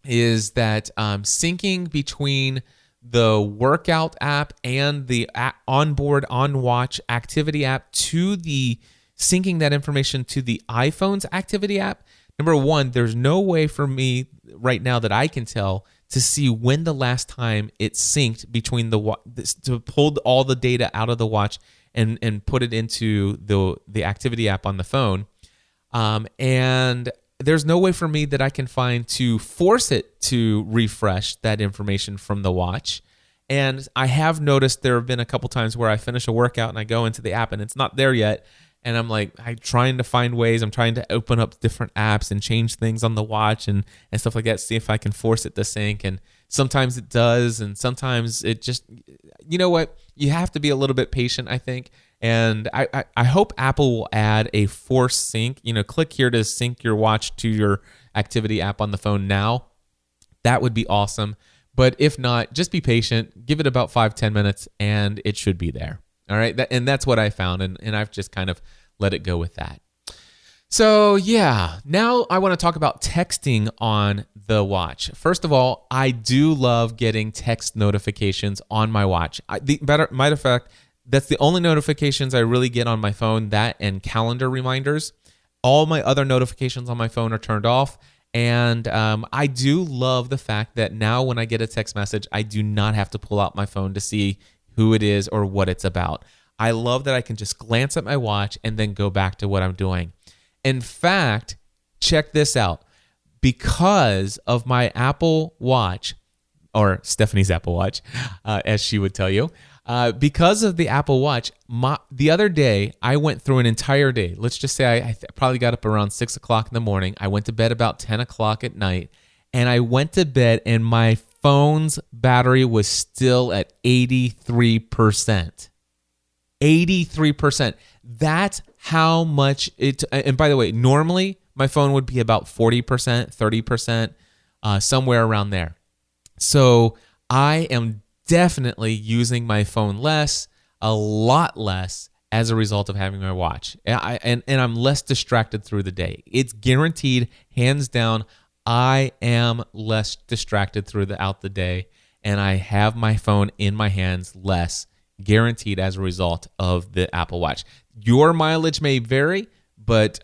is that syncing between the workout app and the onboard on-watch activity app syncing that information to the iPhone's activity app. Number one, there's no way for me right now that I can tell to see when the last time it synced between to pull all the data out of the watch and put it into the activity app on the phone. And there's no way for me that I can find to force it to refresh that information from the watch. And I have noticed there have been a couple times where I finish a workout and I go into the app and it's not there yet. And I'm trying to find ways. I'm trying to open up different apps and change things on the watch and stuff like that, see if I can force it to sync. And sometimes it does. And sometimes it just, you know what? You have to be a little bit patient, I think. And I hope Apple will add a force sync. Click here to sync your watch to your activity app on the phone now. That would be awesome. But if not, just be patient. Give it about 5-10 minutes, and it should be there. All right? And that's what I found, and I've just kind of let it go with that. So, yeah. Now I want to talk about texting on the watch. First of all, I do love getting text notifications on my watch. Matter of fact, that's the only notifications I really get on my phone, that and calendar reminders. All my other notifications on my phone are turned off. And I do love the fact that now when I get a text message, I do not have to pull out my phone to see who it is or what it's about. I love that I can just glance at my watch and then go back to what I'm doing. In fact, check this out. Because of my Apple Watch, or Stephanie's Apple Watch, as she would tell you, because of the Apple Watch, the other day, I went through an entire day. Let's just say I probably got up around 6 o'clock in the morning. I went to bed about 10 o'clock at night, and I went to bed, and my phone's battery was still at 83%. 83%. That's how much it... And by the way, normally, my phone would be about 40%, 30%, somewhere around there. So I am definitely using my phone less, a lot less, as a result of having my watch. And I'm less distracted through the day. It's guaranteed, hands down, I am less distracted throughout the day, and I have my phone in my hands less, guaranteed as a result of the Apple Watch. Your mileage may vary, but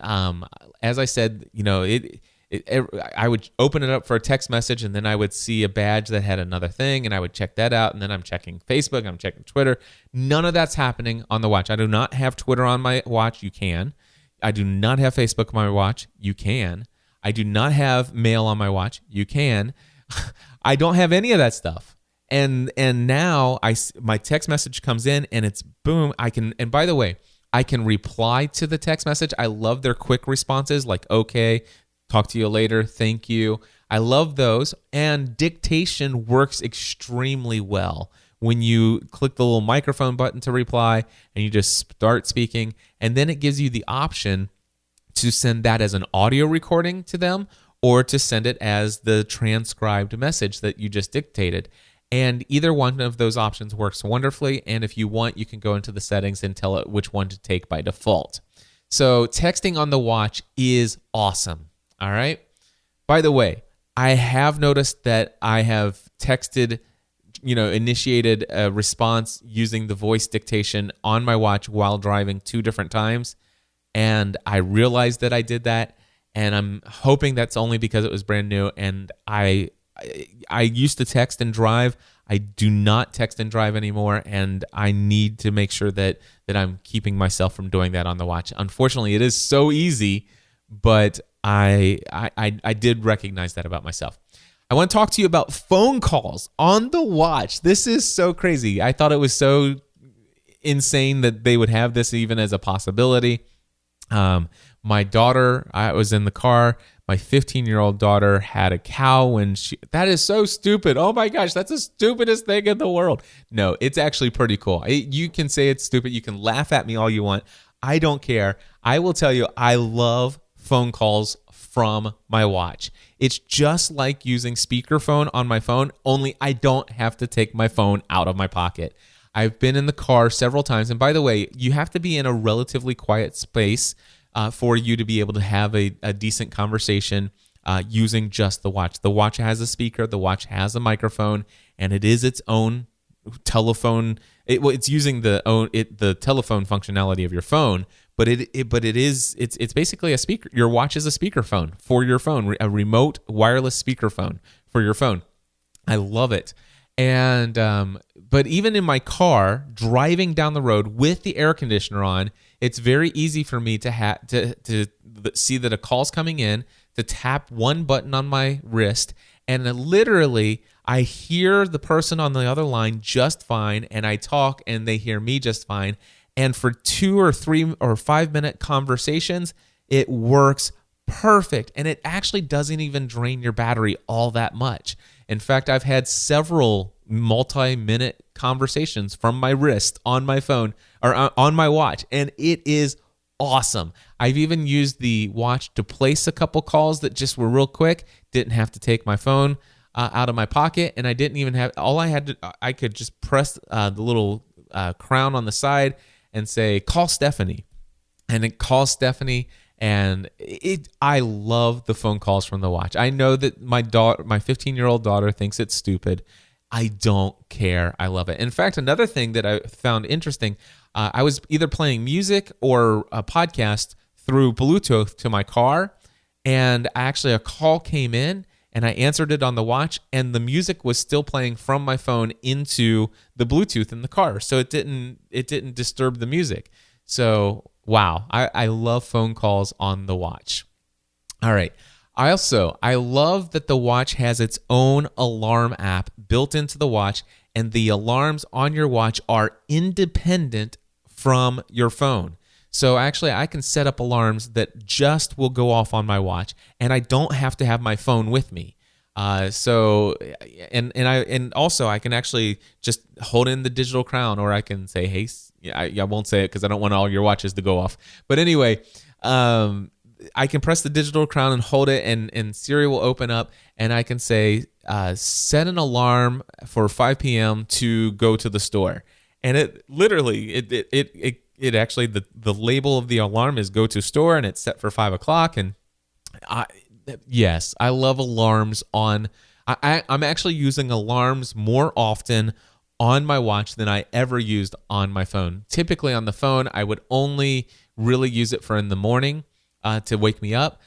as I said, I would open it up for a text message, and then I would see a badge that had another thing, and I would check that out, and then I'm checking Facebook, I'm checking Twitter. None of that's happening on the watch. I do not have Twitter on my watch. You can. I do not have Facebook on my watch. You can. I do not have mail on my watch. You can. I don't have any of that stuff. And now my text message comes in, and it's boom. And by the way, I can reply to the text message. I love their quick responses, like, okay, talk to you later, thank you. I love those. And dictation works extremely well. When you click the little microphone button to reply and you just start speaking, and then it gives you the option to send that as an audio recording to them or to send it as the transcribed message that you just dictated. And either one of those options works wonderfully. And if you want, you can go into the settings and tell it which one to take by default. So texting on the watch is awesome. All right. By the way, I have noticed that I have texted, initiated a response using the voice dictation on my watch while driving 2 different times. And I realized that I did that. And I'm hoping that's only because it was brand new. And I used to text and drive. I do not text and drive anymore, and I need to make sure that I'm keeping myself from doing that on the watch. Unfortunately, it is so easy, but I did recognize that about myself. I want to talk to you about phone calls on the watch. This is so crazy. I thought it was so insane that they would have this even as a possibility. My daughter, I was in the car. My 15-year-old daughter had a cow that is so stupid. Oh my gosh, that's the stupidest thing in the world. No, it's actually pretty cool. You can say it's stupid. You can laugh at me all you want. I don't care. I will tell you, I love phone calls from my watch. It's just like using speakerphone on my phone, only I don't have to take my phone out of my pocket. I've been in the car several times. And by the way, you have to be in a relatively quiet space for you to be able to have a decent conversation using just the watch. The watch has a speaker, the watch has a microphone, and it is its own telephone. It's using the telephone functionality of your phone, but it's basically a speaker. Your watch is a speakerphone for your phone, a remote wireless speakerphone for your phone. I love it. And but even in my car, driving down the road with the air conditioner on, it's very easy for me to see that a call's coming in, to tap one button on my wrist, and then literally I hear the person on the other line just fine, and I talk and they hear me just fine. And for 2 or 3 or 5 minute conversations, it works perfect. And it actually doesn't even drain your battery all that much. In fact, I've had several multi-minute conversations from my wrist on my phone or on my watch, and it is awesome. I've even used the watch to place a couple calls that just were real quick. Didn't have to take my phone out of my pocket, and I didn't even have. I could just press the little crown on the side and say, "Call Stephanie," and it calls Stephanie. And I love the phone calls from the watch. I know that my 15-year-old daughter thinks it's stupid. I don't care. I love it. In fact, another thing that I found interesting, I was either playing music or a podcast through Bluetooth to my car, and actually a call came in, and I answered it on the watch, and the music was still playing from my phone into the Bluetooth in the car, so it didn't disturb the music. So wow, I love phone calls on the watch. All right. I love that the watch has its own alarm app built into the watch, and the alarms on your watch are independent from your phone. So actually, I can set up alarms that just will go off on my watch, and I don't have to have my phone with me. Also I can actually just hold in the digital crown, or I can say, "Hey," I won't say it because I don't want all your watches to go off. But anyway, I can press the digital crown and hold it, and Siri will open up, and I can say, "Set an alarm for 5 p.m. to go to the store," and it literally it actually the label of the alarm is "Go to store," and it's set for 5 o'clock, and Yes, I love alarms on. I'm actually using alarms more often on my watch than I ever used on my phone. Typically on the phone, I would only really use it for in the morning to wake me up.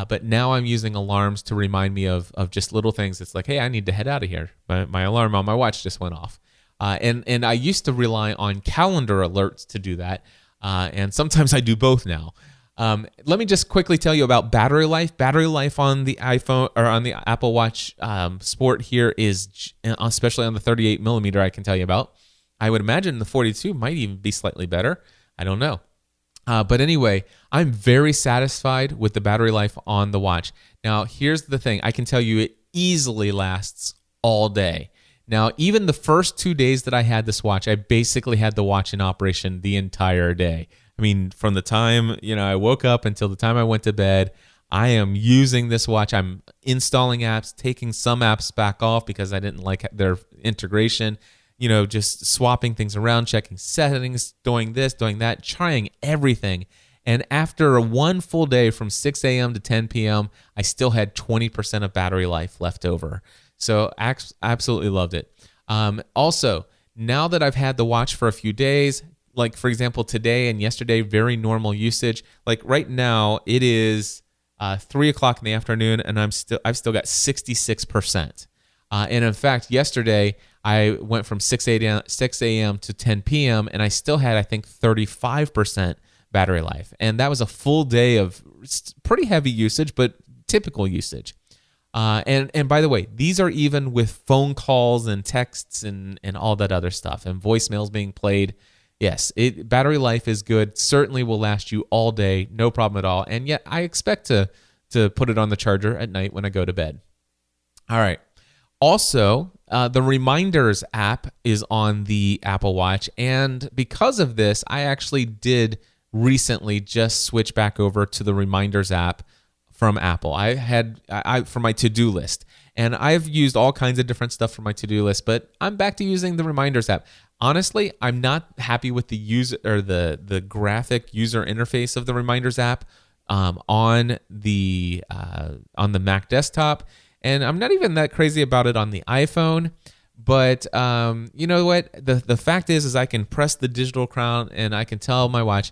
But now I'm using alarms to remind me of just little things. It's like, hey, I need to head out of here. My alarm on my watch just went off. And I used to rely on calendar alerts to do that. And sometimes I do both now. Let me just quickly tell you about battery life. Battery life on the iPhone or on the Apple Watch Sport here is, especially on the 38 millimeter, I can tell you about. I would imagine the 42 might even be slightly better. I don't know. But anyway, I'm very satisfied with the battery life on the watch. Now, here's the thing. I can tell you it easily lasts all day. Now, even the first 2 days that I had this watch, I basically had the watch in operation the entire day. I mean, from the time, I woke up until the time I went to bed, I am using this watch. I'm installing apps, taking some apps back off because I didn't like their integration, just swapping things around, checking settings, doing this, doing that, trying everything. And after one full day from 6 a.m. to 10 p.m., I still had 20% of battery life left over. So absolutely loved it. Also, now that I've had the watch for a few days, like for example, today and yesterday, very normal usage. Like right now, it is 3 o'clock in the afternoon, and I've still got 66%. And in fact, yesterday I went from 6 a.m. to 10 p.m. and I still had, I think, 35% battery life. And that was a full day of pretty heavy usage, but typical usage. And by the way, these are even with phone calls and texts and all that other stuff and voicemails being played. Yes, battery life is good. Certainly will last you all day, no problem at all. And yet I expect to put it on the charger at night when I go to bed. All right. Also, the Reminders app is on the Apple Watch. And because of this, I actually did recently just switch back over to the Reminders app from Apple. I for my to-do list. And I've used all kinds of different stuff for my to-do list, but I'm back to using the Reminders app. Honestly, I'm not happy with the user or the graphic user interface of the Reminders app on the Mac desktop, and I'm not even that crazy about it on the iPhone. But you know what? The fact is I can press the digital crown and I can tell my watch,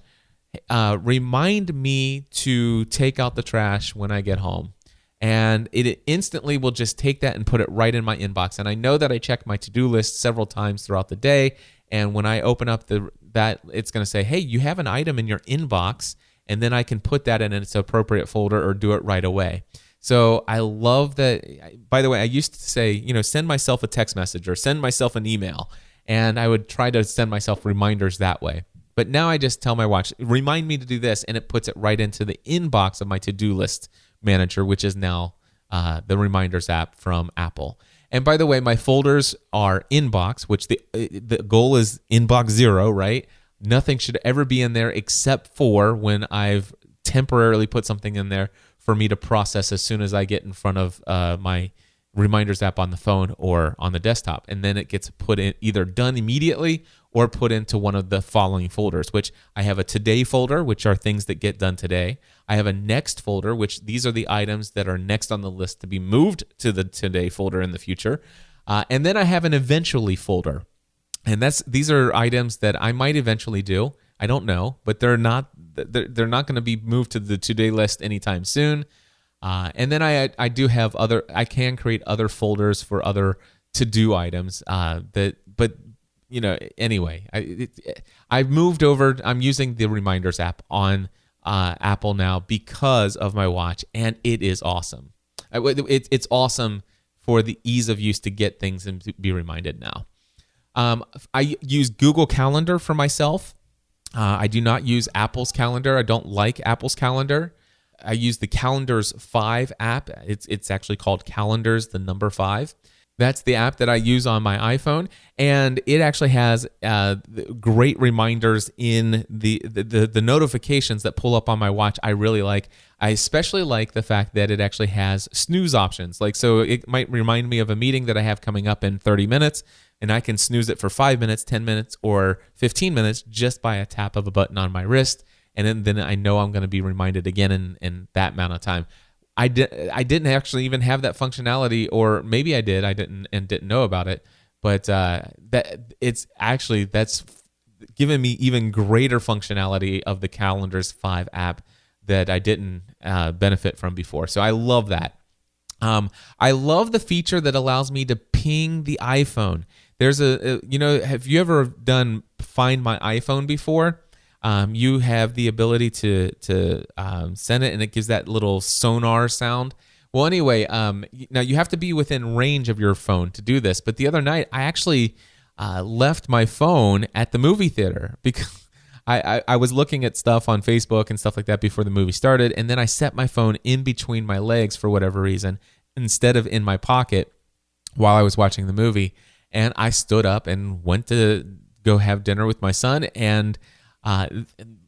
remind me to take out the trash when I get home. And it instantly will just take that and put it right in my inbox. And I know that I check my to-do list several times throughout the day. And when I open up that, it's going to say, hey, you have an item in your inbox. And then I can put that in its appropriate folder or do it right away. So I love that. By the way, I used to say, send myself a text message or send myself an email. And I would try to send myself reminders that way. But now I just tell my watch, remind me to do this. And it puts it right into the inbox of my to-do list manager, which is now the Reminders app from Apple. And by the way, my folders are inbox, which the goal is inbox 0, right? Nothing should ever be in there except for when I've temporarily put something in there for me to process as soon as I get in front of my Reminders app on the phone or on the desktop. And then it gets put in, either done immediately or put into one of the following folders, which I have a today folder, which are things that get done today. I have a next folder, which these are the items that are next on the list to be moved to the today folder in the future. And then I have an eventually folder. And these are items that I might eventually do. I don't know, but they're not going to be moved to the today list anytime soon. And then I do have I can create other folders for other to-do items anyway, I've moved over. I'm using the Reminders app on Apple now because of my watch, and it is awesome. It's awesome for the ease of use to get things and to be reminded now. I use Google Calendar for myself. I do not use Apple's Calendar. I don't like Apple's Calendar. I use the Calendars 5 app. It's actually called Calendars, the number 5. That's the app that I use on my iPhone, and it actually has great reminders in the notifications that pull up on my watch. I really like. I especially like the fact that it actually has snooze options. So it might remind me of a meeting that I have coming up in 30 minutes, and I can snooze it for 5 minutes, 10 minutes, or 15 minutes just by a tap of a button on my wrist, and then I know I'm going to be reminded again in that amount of time. I didn't actually even have that functionality, or maybe I did. I didn't know about it, but that's given me even greater functionality of the Calendars 5 app that I didn't benefit from before. So I love that. I love the feature that allows me to ping the iPhone. There's have you ever done Find My iPhone before? You have the ability to send it, and it gives that little sonar sound. Well, anyway, now you have to be within range of your phone to do this. But the other night, I actually left my phone at the movie theater because I was looking at stuff on Facebook and stuff like that before the movie started, and then I set my phone in between my legs for whatever reason instead of in my pocket while I was watching the movie. And I stood up and went to go have dinner with my son, and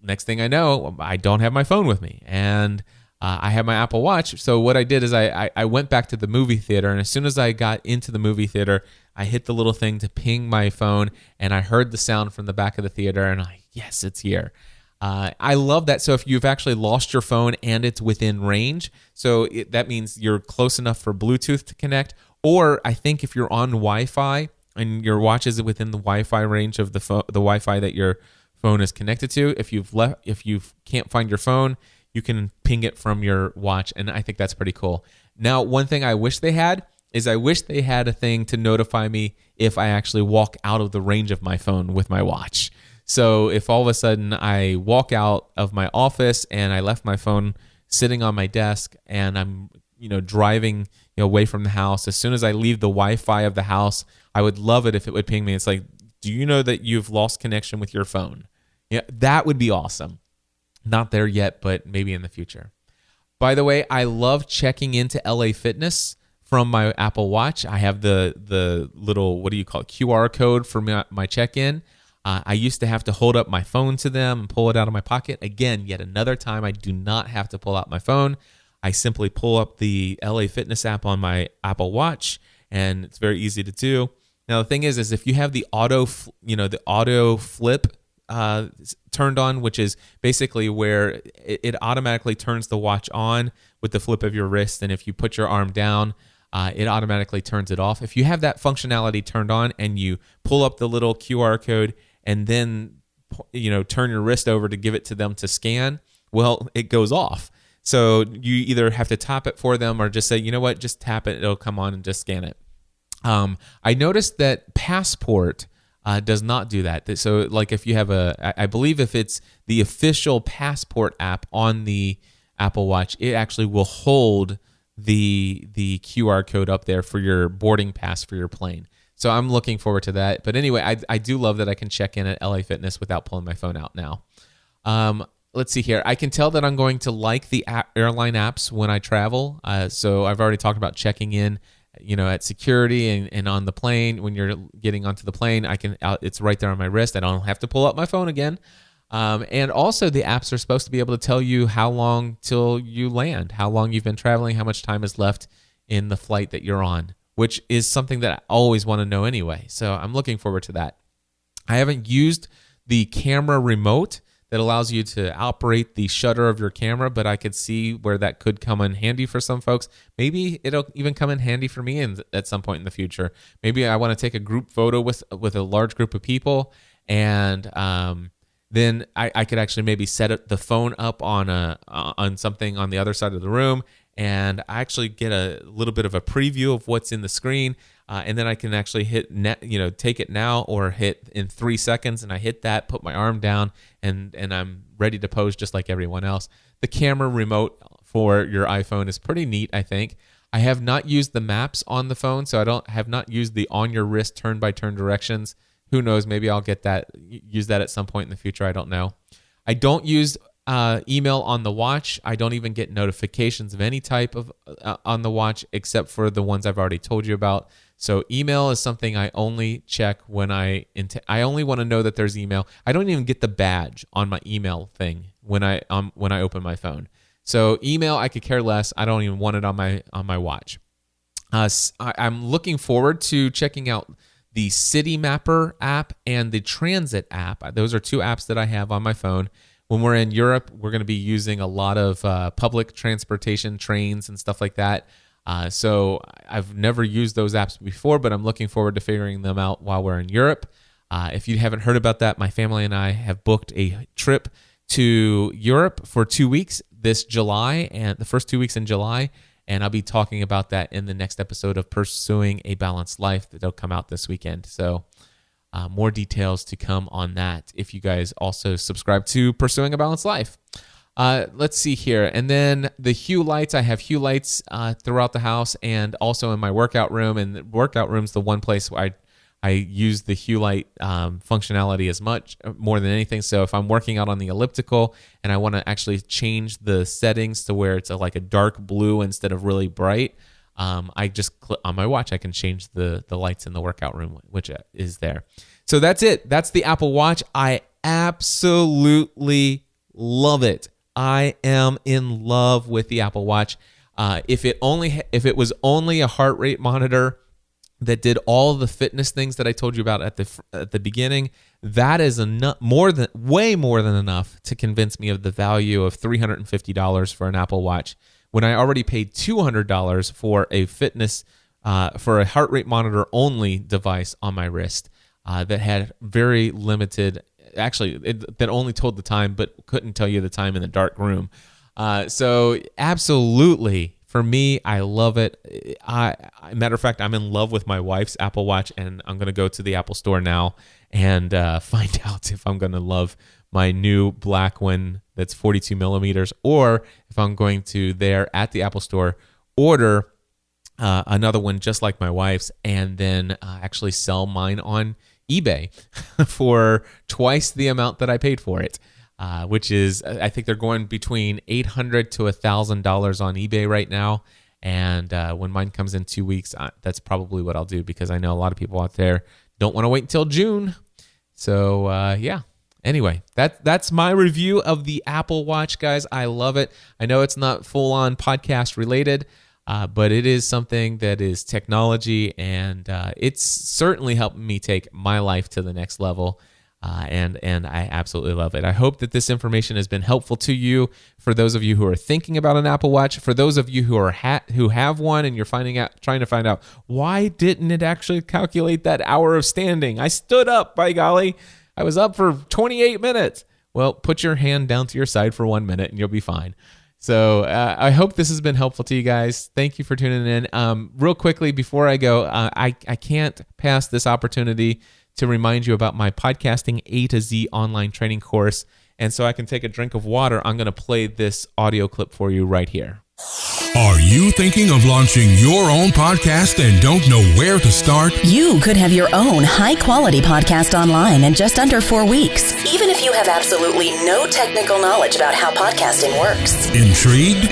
next thing I know, I don't have my phone with me, and I have my Apple Watch. So what I did is I went back to the movie theater, and as soon as I got into the movie theater, I hit the little thing to ping my phone, and I heard the sound from the back of the theater, and yes, it's here. I love that. So if you've actually lost your phone and it's within range, so that means you're close enough for Bluetooth to connect, or I think if you're on Wi-Fi and your watch is within the Wi-Fi range of the Wi-Fi that your phone is connected to, if you can't find your phone, you can ping it from your watch, and I think that's pretty cool. Now, one thing I wish they had is a thing to notify me if I actually walk out of the range of my phone with my watch. So if all of a sudden I walk out of my office and I left my phone sitting on my desk and I'm driving away from the house, as soon as I leave the Wi-Fi of the house, I would love it if it would ping me. It's like, do you know that you've lost connection with your phone? Yeah, that would be awesome. Not there yet, but maybe in the future. By the way, I love checking into LA Fitness from my Apple Watch. I have the little, QR code for my check-in. I used to have to hold up my phone to them and pull it out of my pocket. Again, yet another time, I do not have to pull out my phone. I simply pull up the LA Fitness app on my Apple Watch, and it's very easy to do. Now the thing is if you have the auto flip turned on, which is basically where it automatically turns the watch on with the flip of your wrist, and if you put your arm down, it automatically turns it off. If you have that functionality turned on and you pull up the little QR code and then turn your wrist over to give it to them to scan, well, it goes off. So you either have to tap it for them or just say, you know what, just tap it, it'll come on and just scan it. I noticed that Passport does not do that. So like if you have I believe if it's the official Passport app on the Apple Watch, it actually will hold the QR code up there for your boarding pass for your plane. So I'm looking forward to that. But anyway, I do love that I can check in at LA Fitness without pulling my phone out now. Let's see here. I can tell that I'm going to like the airline apps when I travel. So I've already talked about checking in, at security and on the plane. When you're getting onto the plane, it's right there on my wrist. I don't have to pull up my phone again. And also the apps are supposed to be able to tell you how long till you land, how long you've been traveling, how much time is left in the flight that you're on, which is something that I always want to know anyway. So I'm looking forward to that. I haven't used the camera remote that allows you to operate the shutter of your camera, but I could see where that could come in handy for some folks. Maybe it'll even come in handy for me at some point in the future. Maybe I want to take a group photo with a large group of people, and then I could actually maybe set the phone up on something on the other side of the room, and I actually get a little bit of a preview of what's in the screen, and then I can actually hit take it now or hit in 3 seconds, and I hit that, put my arm down, and I'm ready to pose just like everyone else. The camera remote for your iPhone is pretty neat, I think. I have not used the maps on the phone, so I have not used the on your wrist turn-by-turn directions. Who knows? Maybe I'll use that at some point in the future. I don't know. I don't use email on the watch. I don't even get notifications of any type of on the watch except for the ones I've already told you about. So email is something I only check when I only want to know that there's email. I don't even get the badge on my email thing when I open my phone. So email, I could care less. I don't even want it on my watch. I'm looking forward to checking out the City Mapper app and the Transit app. Those are two apps that I have on my phone. When we're in Europe, we're going to be using a lot of public transportation, trains and stuff like that. So I've never used those apps before, but I'm looking forward to figuring them out while we're in Europe. If you haven't heard about that, my family and I have booked a trip to Europe for 2 weeks this July, and the first 2 weeks in July. And I'll be talking about that in the next episode of Pursuing a Balanced Life that'll come out this weekend. So more details to come on that if you guys also subscribe to Pursuing a Balanced Life. Let's see here. And then the Hue lights. I have Hue lights throughout the house and also in my workout room. And the workout room's the one place where I use the Hue light functionality more than anything. So if I'm working out on the elliptical and I want to actually change the settings to where it's like a dark blue instead of really bright, I just click on my watch. I can change the lights in the workout room, which is there. So that's it. That's the Apple Watch. I absolutely love it. I am in love with the Apple Watch. If it was only a heart rate monitor that did all the fitness things that I told you about at the beginning, that is way more than enough to convince me of the value of $350 for an Apple Watch, when I already paid $200 for a for a heart rate monitor only device on my wrist that had very limited, that only told the time but couldn't tell you the time in the dark room. So absolutely. For me, I love it. Matter of fact, I'm in love with my wife's Apple Watch, and I'm going to go to the Apple Store now and find out if I'm going to love my new black one that's 42 millimeters, or if I'm going to at the Apple Store order another one just like my wife's, and then actually sell mine on eBay for twice the amount that I paid for it. Which is, I think they're going between $800 to $1,000 on eBay right now. And when mine comes in 2 weeks, that's probably what I'll do, because I know a lot of people out there don't want to wait until June. So yeah. Anyway, that's my review of the Apple Watch, guys. I love it. I know it's not full-on podcast related, but it is something that is technology, and it's certainly helped me take my life to the next level. And I absolutely love it. I hope that this information has been helpful to you. For those of you who are thinking about an Apple Watch, for those of you who are who have one and you're trying to find out why didn't it actually calculate that hour of standing? I stood up, by golly, I was up for 28 minutes. Well, put your hand down to your side for 1 minute and you'll be fine. So I hope this has been helpful to you guys. Thank you for tuning in. Real quickly before I go, I can't pass this opportunity to remind you about my Podcasting A to Z online training course. And so I can take a drink of water, I'm going to play this audio clip for you right here. Are you thinking of launching your own podcast and don't know where to start? You could have your own high-quality podcast online in just under 4 weeks, even if you have absolutely no technical knowledge about how podcasting works. Intrigued?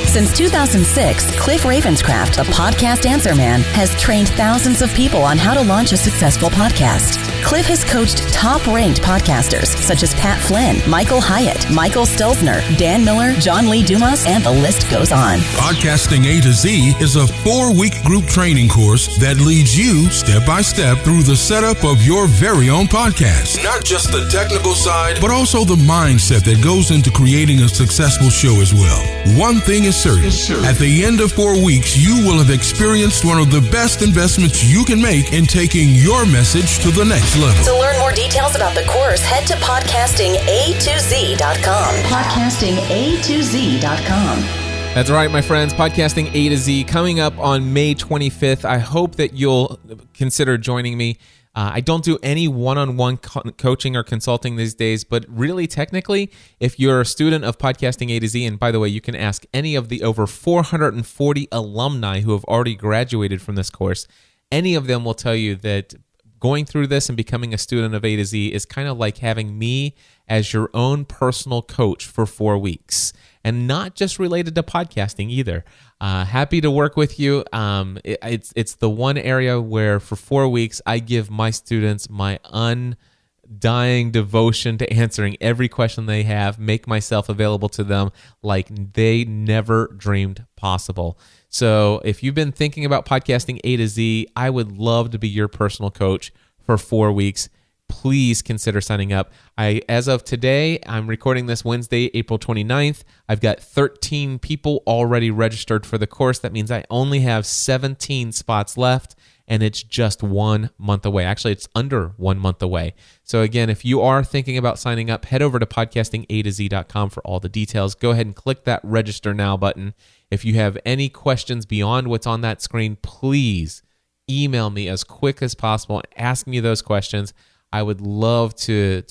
Since 2006, Cliff Ravenscraft, the podcast answer man, has trained thousands of people on how to launch a successful podcast. Cliff has coached top-ranked podcasters such as Pat Flynn, Michael Hyatt, Michael Stelzner, Dan Miller, John Lee Dumas, and the list goes on. Podcasting A to Z is a 4-week group training course that leads you step by step through the setup of your very own podcast. Not just the technical side, but also the mindset that goes into creating a successful show as well. One thing is certain. At the end of 4 weeks, you will have experienced one of the best investments you can make in taking your message to the next level. To learn more details about the course, head to podcastinga2z.com. Podcastinga2z.com. That's right, my friends. Podcasting A to Z coming up on May 25th. I hope that you'll consider joining me. I don't do any one-on-one coaching or consulting these days, but really, technically, if you're a student of Podcasting A to Z, and by the way, you can ask any of the over 440 alumni who have already graduated from this course, any of them will tell you that going through this and becoming a student of A to Z is kind of like having me as your own personal coach for 4 weeks. And not just related to podcasting either. Happy to work with you. It's the one area where for 4 weeks I give my students my undying devotion to answering every question they have, make myself available to them like they never dreamed possible. So if you've been thinking about Podcasting A to Z, I would love to be your personal coach for 4 weeks. Please consider signing up. As of today, I'm recording this Wednesday, April 29th. I've got 13 people already registered for the course. That means I only have 17 spots left, and it's just 1 month away. Actually, it's under 1 month away. So again, if you are thinking about signing up, head over to podcastinga2z.com for all the details. Go ahead and click that register now button. If you have any questions beyond what's on that screen, please email me as quick as possible. Ask me those questions. I would love to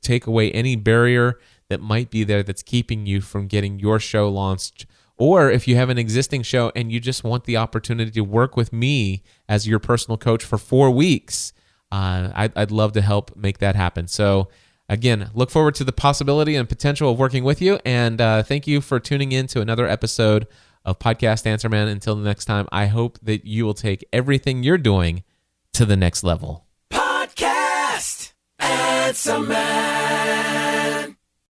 take away any barrier that might be there that's keeping you from getting your show launched. Or if you have an existing show and you just want the opportunity to work with me as your personal coach for 4 weeks, I'd love to help make that happen. So again, look forward to the possibility and potential of working with you. And thank you for tuning in to another episode of Podcast Answer Man. Until the next time, I hope that you will take everything you're doing to the next level. Podcast Answer Man.